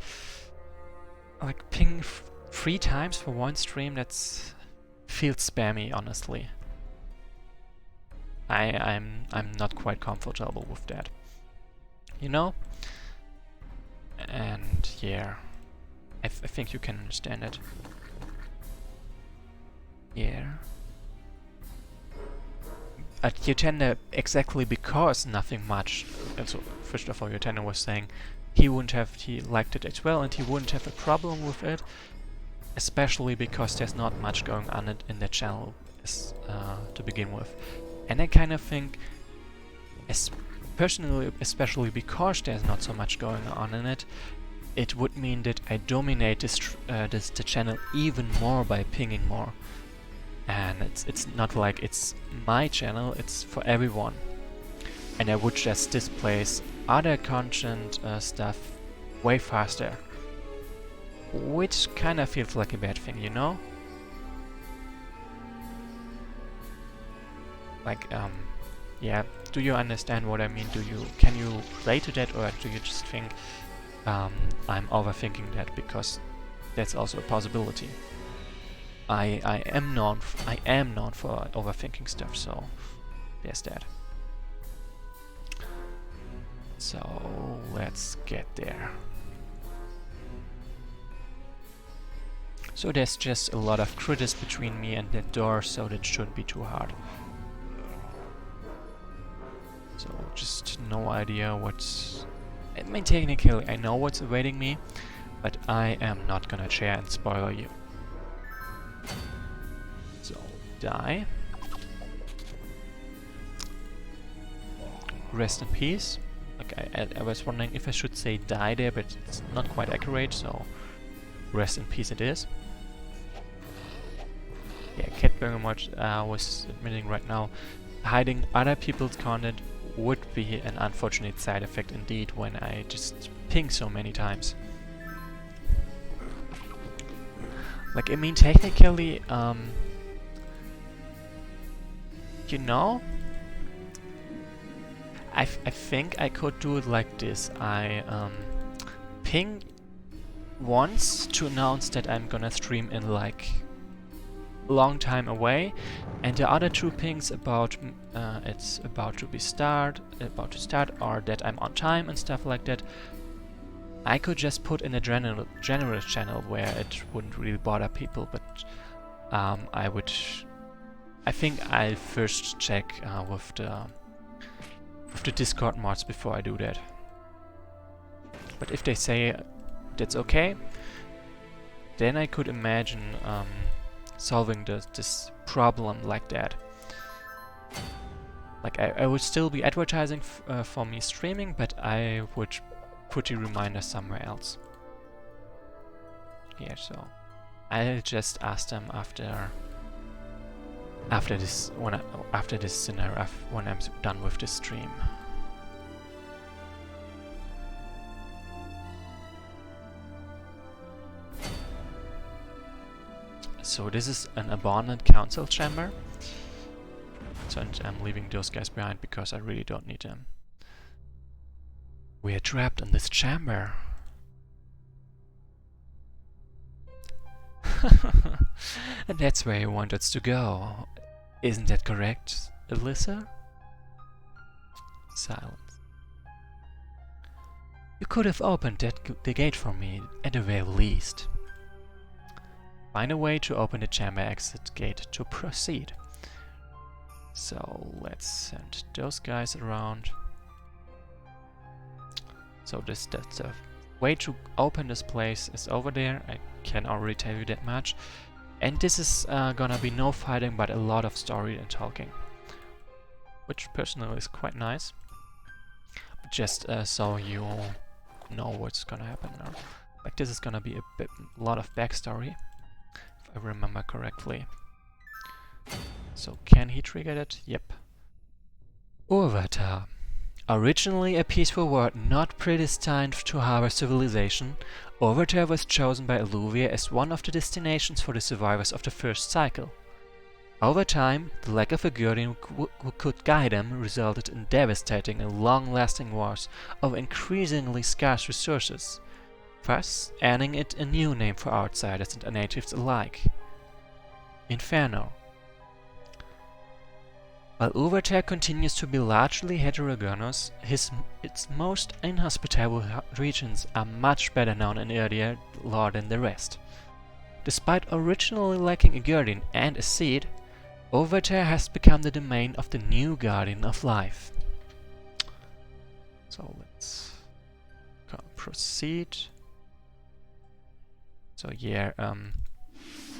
like ping 3 times for one stream, that's feels spammy, honestly. I'm not quite comfortable with that, you know. And yeah, I think you can understand it. Yeah. Yotenda, exactly because nothing much. Also, first of all, Yotenda was saying he liked it as well, and he wouldn't have a problem with it, especially because there's not much going on in the channel to begin with. And I kind of think, personally, especially because there's not so much going on in it, it would mean that I dominate the channel even more by pinging more. And it's not like it's my channel, it's for everyone. And I would just displace other content stuff way faster. Which kind of feels like a bad thing, you know? Like, yeah, do you understand what I mean? Can you relate to that, or do you just think I'm overthinking that, because that's also a possibility. I am known for overthinking stuff, so there's that. So let's get there. So there's just a lot of critters between me and that door, so that shouldn't be too hard. just no idea what's... I mean, technically I know what's awaiting me, but I am not gonna share and spoil you. So, die. Rest in peace. Okay, I was wondering if I should say die there, but it's not quite accurate, so rest in peace it is. Yeah, Cat Bergamot was admitting right now, hiding other people's content would be an unfortunate side effect indeed when I just ping so many times. Like, I mean, technically, you know, I think I could do it like this. I ping once to announce that I'm gonna stream in like a long time away, and the other two pings about it's about to start, or that I'm on time and stuff like that, I could just put in a general channel where it wouldn't really bother people, but I think I'll first check with the Discord mods before I do that. But if they say that's okay, then I could imagine solving this problem like that. Like, I would still be advertising for me streaming, but I would put the reminder somewhere else. Yeah, so I'll just ask them after this scenario, when I'm done with the stream. So this is an abandoned council chamber. So, and I'm leaving those guys behind because I really don't need them. We are trapped in this chamber. And that's where you want us to go. Isn't that correct, Alyssa? Silence. You could have opened the gate for me, at the very least. Find a way to open the chamber exit gate to proceed. So let's send those guys around. So that's the way to open this place is over there. I can already tell you that much. And this is gonna be no fighting, but a lot of story and talking, which personally is quite nice. But just so you know what's gonna happen now. Like, this is gonna be a lot of backstory, if I remember correctly. So can he trigger it? Yep. Urvatar. Originally a peaceful world not predestined to harbor civilization, Urvatar was chosen by Alluvia as one of the destinations for the survivors of the first cycle. Over time, the lack of a guardian who could guide them resulted in devastating and long-lasting wars over increasingly scarce resources, thus earning it a new name for outsiders and natives alike: Inferno. While Urvatar continues to be largely heterogeneous, its most inhospitable regions are much better known in earlier lore than the rest. Despite originally lacking a guardian and a seed, Urvatar has become the domain of the new Guardian of Life. So let's proceed. So yeah,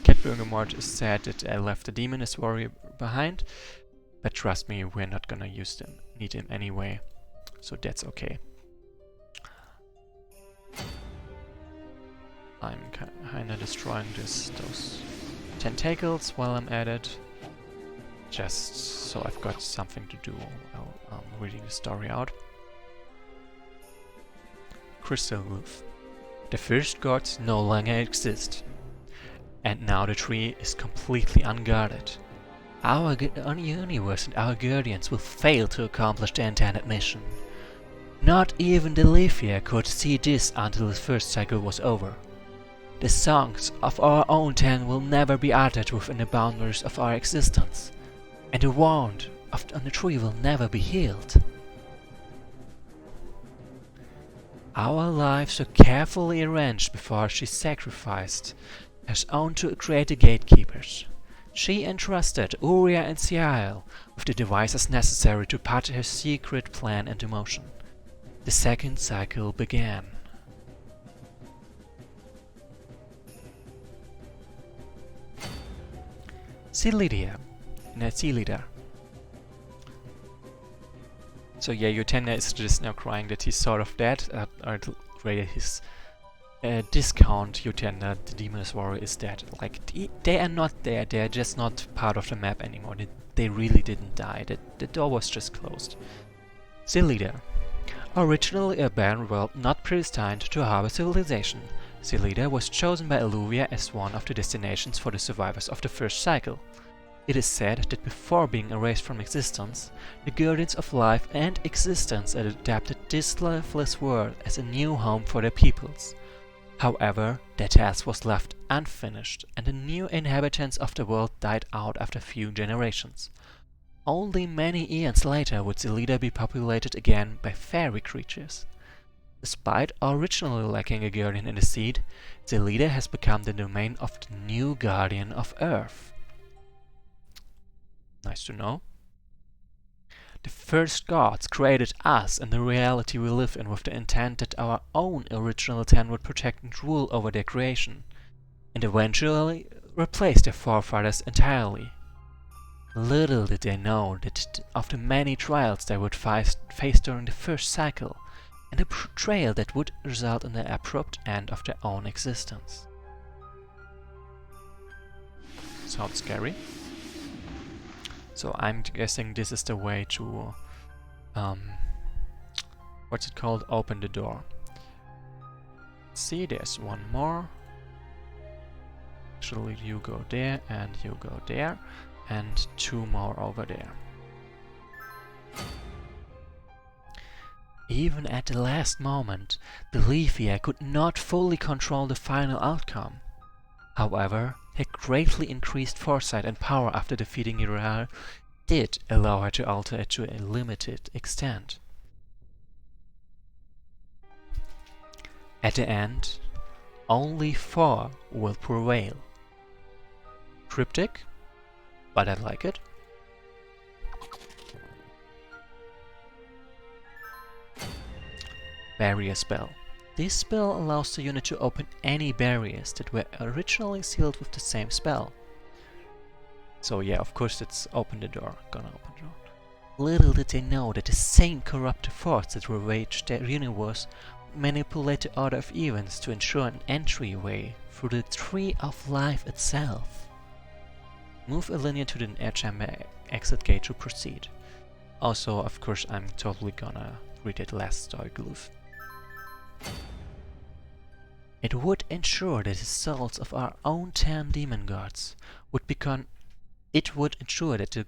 Cat Bergamot is sad that I left the Demoness Warrior behind. But trust me, we're not gonna need him anyway, so that's okay. I'm kinda destroying those tentacles while I'm at it, just so I've got something to do while I'm reading the story out. Crystal Roof. The first gods no longer exist, and now the tree is completely unguarded. Our universe and our guardians will fail to accomplish the intended mission. Not even the Lethia could see this until the first cycle was over. The songs of our own ten will never be uttered within the boundaries of our existence, and the wound on the tree will never be healed. Our lives were carefully arranged before she sacrificed her own to create the gatekeepers. She entrusted Uriah and Ciel with the devices necessary to put her secret plan into motion. The second cycle began. Sea leader. So yeah, Utena is just now crying that he's sort of dead, or rather his discount Utena, the Demoness Warrior, is dead. Like, they are not there, they are just not part of the map anymore. They really didn't die, the door was just closed. Sea leader. Originally a barren world not predestined to harbor civilization, Sea leader was chosen by Alluvia as one of the destinations for the survivors of the first cycle. It is said that before being erased from existence, the Guardians of Life and Existence adapted this lifeless world as a new home for their peoples. However, their task was left unfinished, and the new inhabitants of the world died out after a few generations. Only many eons later would Zelida be populated again by fairy creatures. Despite originally lacking a guardian in the seed, Zelida has become the domain of the new Guardian of Earth. Nice to know. The first gods created us and the reality we live in with the intent that our own original ten would protect and rule over their creation, and eventually replace their forefathers entirely. Little did they know that of the many trials they would face during the first cycle, and the betrayal that would result in the abrupt end of their own existence. Sounds scary. So I'm guessing this is the way to, what's it called? Open the door. See, there's one more. Actually, you go there and you go there, and two more over there. Even at the last moment, the Lethia could not fully control the final outcome. However, her greatly increased foresight and power after defeating Uriah did allow her to alter it to a limited extent. At the end, only 4 will prevail. Cryptic, but I like it. Barrier spell. This spell allows the unit to open any barriers that were originally sealed with the same spell. So yeah, of course it's open the door, gonna open the door. Little did they know that the same corruptive force that ravaged their universe would manipulate the order of events to ensure an entryway through the Tree of Life itself. Move a linear to the air chamber exit gate to proceed. Also, of course, I'm totally gonna read that last story glyph. It would ensure that the souls of our own 10 demon gods would become. It would ensure that the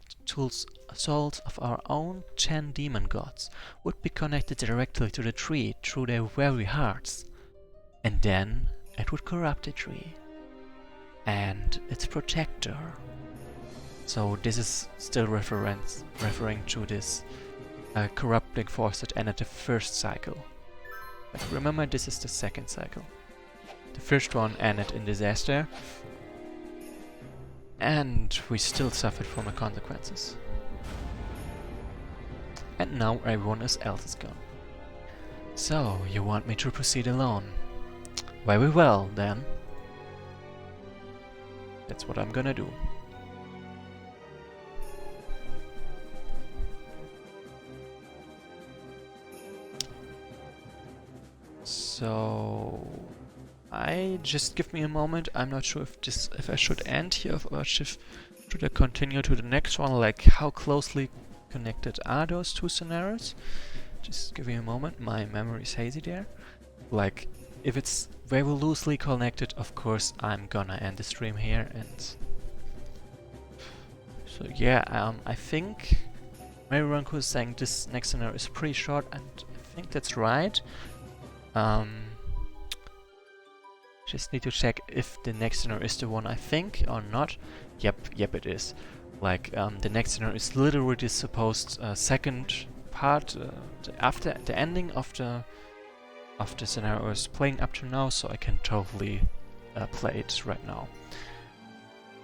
souls of our own 10 demon gods would be connected directly to the tree through their very hearts. And then it would corrupt the tree and its protector. So this is still referring to this corrupting force that ended the first cycle. But remember, this is the second cycle. The first one ended in disaster, and we still suffered from the consequences. And now everyone else is gone. So, you want me to proceed alone? Very well, then. That's what I'm gonna do. So just give me a moment. I'm not sure if I should end here or should I continue to the next one. Like, how closely connected are those two scenarios? Just give me a moment. My memory is hazy there. Like, if it's very loosely connected, of course I'm gonna end the stream here. And so yeah, I think Mary Ranko is saying this next scenario is pretty short, and I think that's right. Just need to check if the next scenario is the one I think or not. Yep, it is. Like, the next scenario is literally the supposed second part after the ending of the scenario is playing up to now, so I can totally play it right now.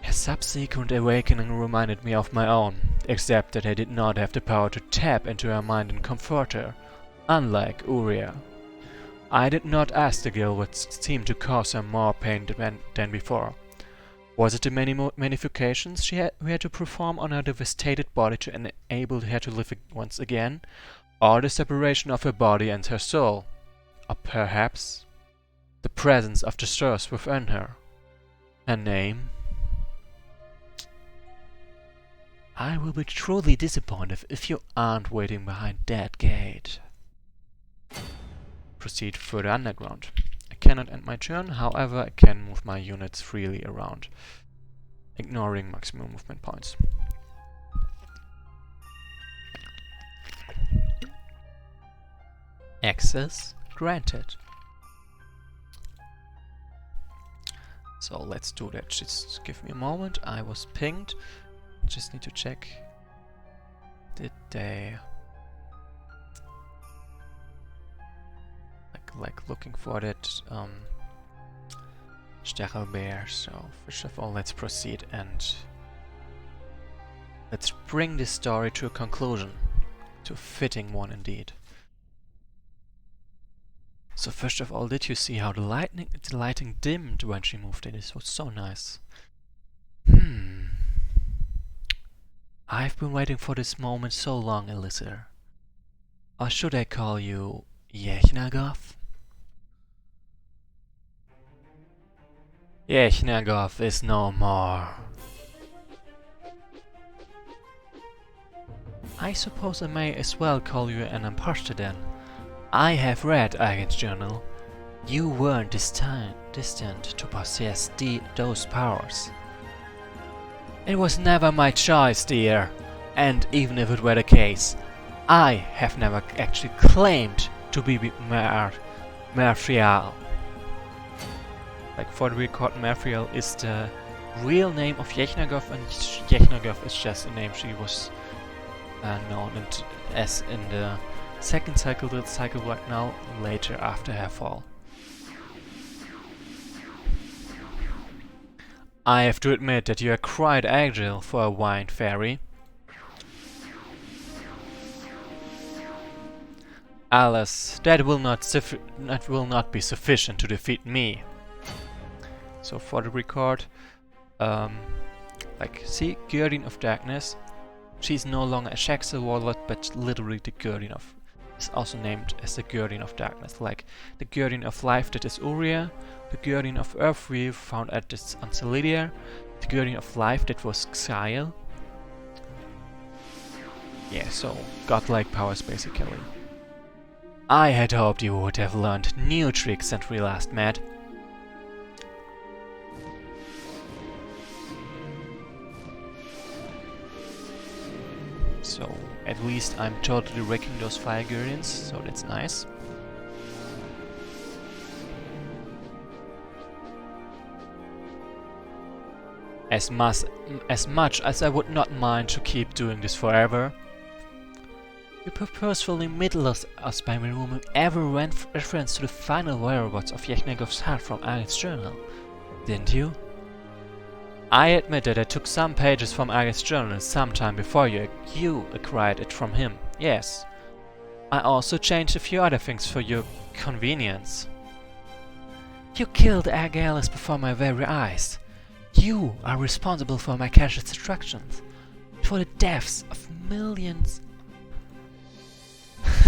A subsequent awakening reminded me of my own, except that I did not have the power to tap into her mind and comfort her, unlike Uriah. I did not ask the girl what seemed to cause her more pain than before. Was it the many modifications we had to perform on her devastated body to enable her to live once again, or the separation of her body and her soul, or perhaps the presence of the source within her? Her name? I will be truly disappointed if you aren't waiting behind that gate. Proceed further underground. I cannot end my turn, however I can move my units freely around, ignoring maximum movement points. Access granted. So let's do that. Just give me a moment. I was pinged. Just need to check. Did they like looking for that Stachelbeer? So first of all, let's proceed and let's bring this story to a conclusion, to a fitting one indeed. So first of all, did you see how the lighting dimmed when she moved in? This was so nice. I've been waiting for this moment so long, Alyssa. Or should I call you Yechnagov? Yechnagov is no more. I suppose I may as well call you an imposter then. I have read Agen's journal. You weren't destined to possess those powers. It was never my choice, dear. And even if it were the case, I have never actually claimed to be Merfrial. Like, for the record, Merfrial is the real name of Yechnagov, and Yechnagov is just a name she was known as in the second cycle right now, later after her fall. I have to admit that you are quite agile for a wine fairy. Alas, that will not be sufficient to defeat me. So for the record, see, Guardian of Darkness. She's no longer a Shaxel warlord, but literally the Guardian of. Is also named as the Guardian of Darkness, like the Guardian of Life that is Uriah, the Guardian of Earth we found at this on Celidia, the Guardian of Life that was Xyl. Yeah, so godlike powers basically. I had hoped you would have learned new tricks since we last met. So at least I'm totally wrecking those fire guardians, so that's nice. As much as I would not mind to keep doing this forever, you purposefully middled us by removing every reference to the final whereabouts of Yechnagov's heart from Agat's journal, didn't you? I admit that I took some pages from Agat's journal sometime before you acquired it from him, yes. I also changed a few other things for your convenience. You killed Agalis before my very eyes. You are responsible for my casual destructions, for the deaths of millions.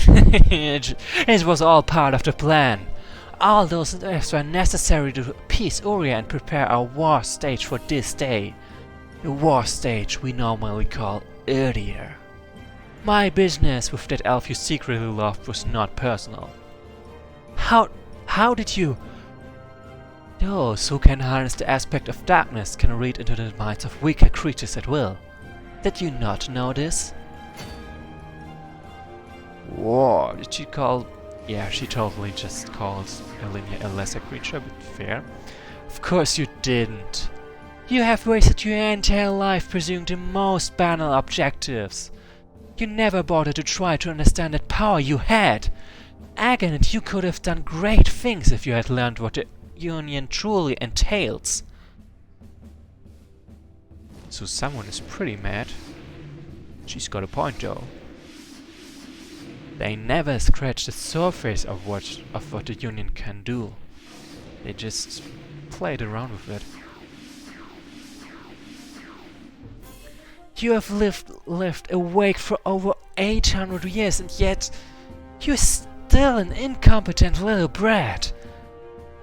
It was all part of the plan. All those deaths were necessary to appease Uriah and prepare our war stage for this day. The war stage we normally call earlier. My business with that elf you secretly loved was not personal. How did you... Those who can harness the aspect of darkness can read into the minds of weaker creatures at will. Did you not know this? Whoa, did she call... Yeah, she totally just called Elinia a lesser creature, but fair. Of course you didn't. You have wasted your entire life pursuing the most banal objectives. You never bothered to try to understand that power you had. Agan and you could have done great things if you had learned what the Union truly entails. So someone is pretty mad. She's got a point though. They never scratch the surface of what the Union can do. They just played around with it. You have lived awake for over 800 years, and yet you're still an incompetent little brat.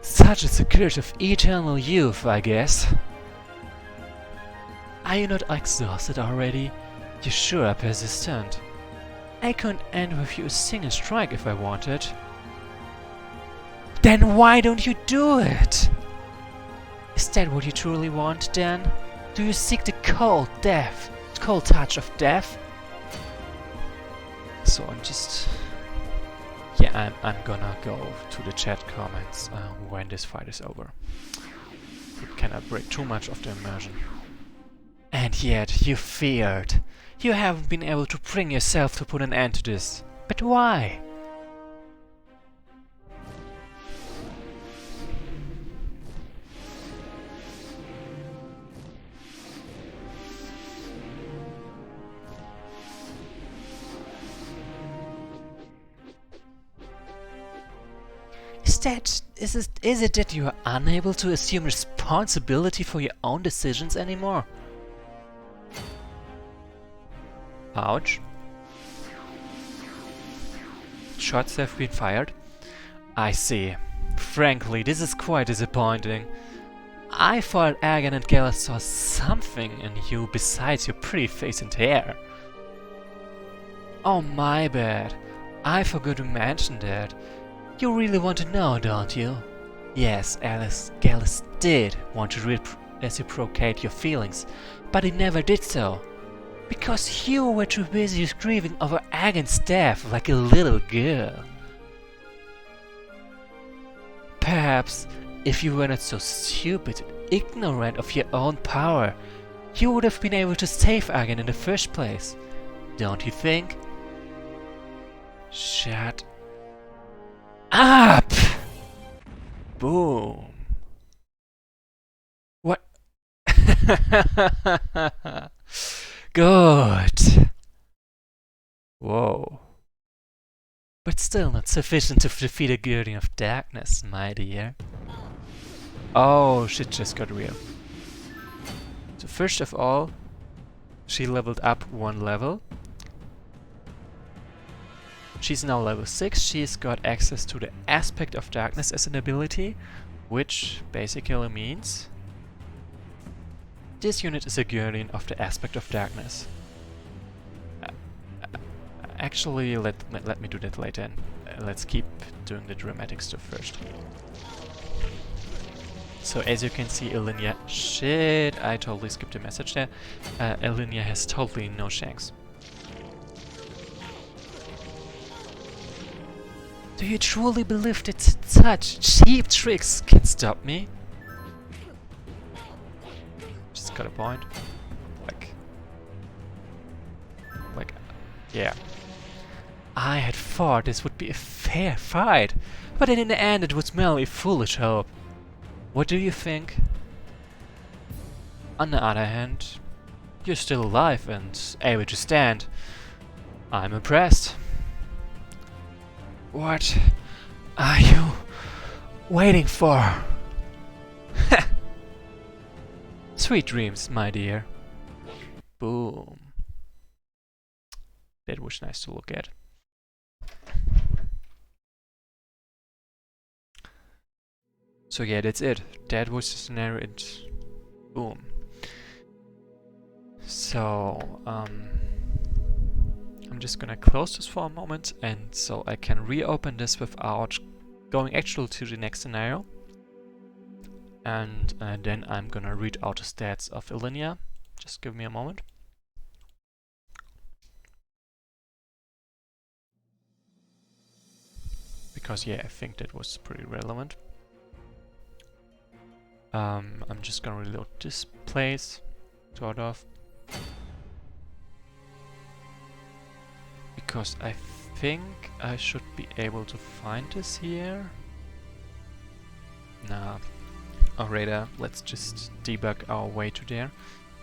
Such is the curse of eternal youth, I guess. Are you not exhausted already? You sure are persistent. I couldn't end with you a single strike if I wanted. Then why don't you do it? Is that what you truly want, then? Do you seek the cold touch of death? So I'm gonna go to the chat comments when this fight is over. It cannot break too much of the immersion. And yet you feared. You haven't been able to bring yourself to put an end to this. But why? Is it that you are unable to assume responsibility for your own decisions anymore? Ouch. Shots have been fired? I see. Frankly, this is quite disappointing. I thought Agan and Gala saw something in you besides your pretty face and hair. Oh, my bad. I forgot to mention that. You really want to know, don't you? Yes, Gallus did want to reciprocate your feelings, but he never did so. Because you were too busy grieving over Agan's death like a little girl. Perhaps, if you were not so stupid and ignorant of your own power, you would have been able to save Agan in the first place. Don't you think? Shut up! Boom. What? Good. Whoa. But still not sufficient to defeat a Guardian of Darkness, my dear. Oh, shit just got real. So first of all, she leveled up 1 level. She's now level 6. She's got access to the Aspect of Darkness as an ability, which basically means this unit is a Guardian of the Aspect of Darkness. Actually, let me do that later. Let's keep doing the dramatic stuff first. So as you can see, Elinia... Shit, I totally skipped a message there. Elinia has totally no shanks. Do you truly believe that such cheap tricks can stop me? Just got a point. Like, yeah. I had thought this would be a fair fight, but then in the end it was merely foolish hope. What do you think? On the other hand, you're still alive and able to stand. I'm impressed. What are you waiting for? Sweet dreams, my dear. Boom. That was nice to look at. So yeah, that's it. That was the scenario and boom. So, I'm just gonna close this for a moment and so I can reopen this without going actually to the next scenario. And then I'm gonna read out the stats of Elinia. Just give me a moment. Because yeah, I think that was pretty relevant. I'm just gonna reload this place, sort of. Because I think I should be able to find this here. Nah. Or rather, let's just debug our way to there.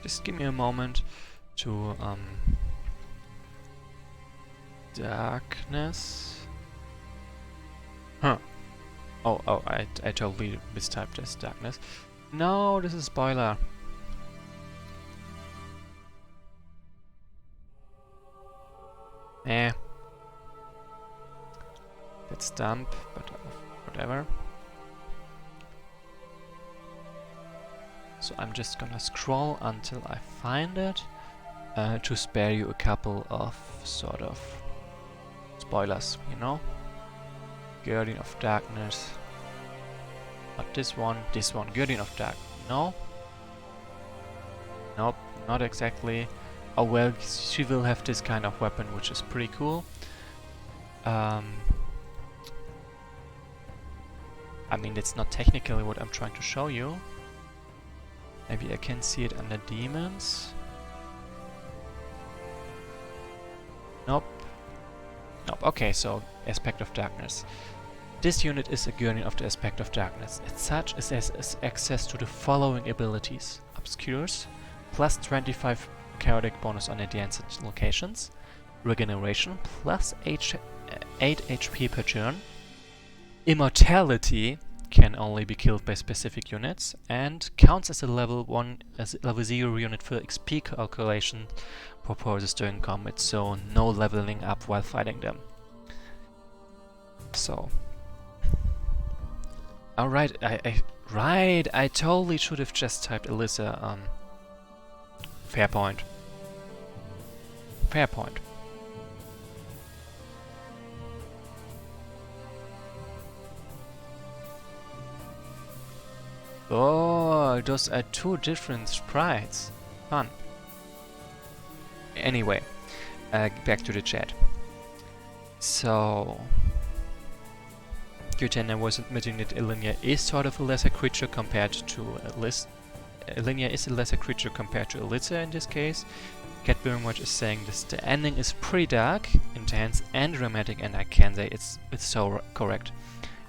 Just give me a moment to darkness. Huh. Oh, I totally mistyped as darkness. No, this is spoiler. Eh. That's dump, but whatever. So I'm just gonna scroll until I find it, to spare you a couple of sort of spoilers, you know? Guardian of Darkness. Not this one, Guardian of Dark. No? Nope, not exactly. Oh well, she will have this kind of weapon, which is pretty cool. I mean, that's not technically what I'm trying to show you. Maybe I can see it under demons. Nope. Nope. Okay, so Aspect of Darkness. This unit is a Guardian of the Aspect of Darkness. As such, it has access to the following abilities: Obscures, plus 25 chaotic bonus on adjacent locations, Regeneration, plus 8 HP per turn, Immortality, can only be killed by specific units, and counts as a level 0 unit for XP calculation purposes during combat, so no leveling up while fighting them. So, alright, I totally should have just typed Alyssa. Fair point. Fair point. Oh, those are two different sprites. Fun. Anyway, back to the chat. So, Quartett was admitting that Ilinia is sort of a lesser creature compared to Alyssa. Ilinia is a lesser creature compared to Alyssa in this case. Cat Birmwatch is saying this: the ending is pretty dark, intense, and dramatic, and I can say it's so correct.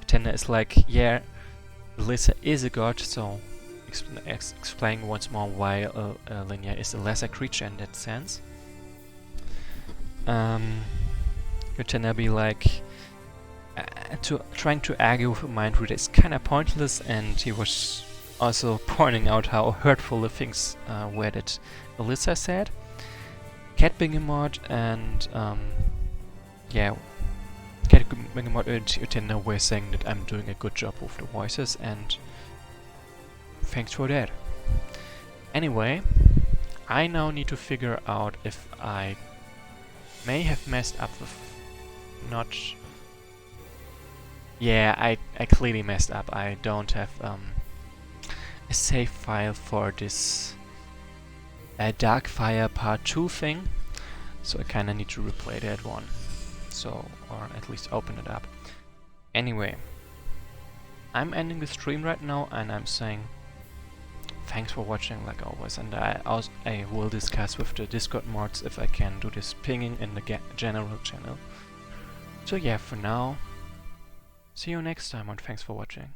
Quartett is like, yeah, Alyssa is a god, so explaining once more why Ilinia is a lesser creature in that sense. Quartett be like, trying to argue with a mind reader is kinda pointless, and he was also pointing out how hurtful the things were that Alyssa said. Cat Bingamot and yeah, Cat Bingamot and Utenna were saying that I'm doing a good job with the voices, and thanks for that. Anyway, I now need to figure out if I may have messed up with not... Yeah, I clearly messed up. I don't have a save file for this Darkfire Part 2 thing, so I kinda need to replay that one. So, or at least open it up. Anyway, I'm ending the stream right now, and I'm saying thanks for watching like always, and I will discuss with the Discord mods if I can do this pinging in the general channel. So yeah, for now, see you next time, and thanks for watching.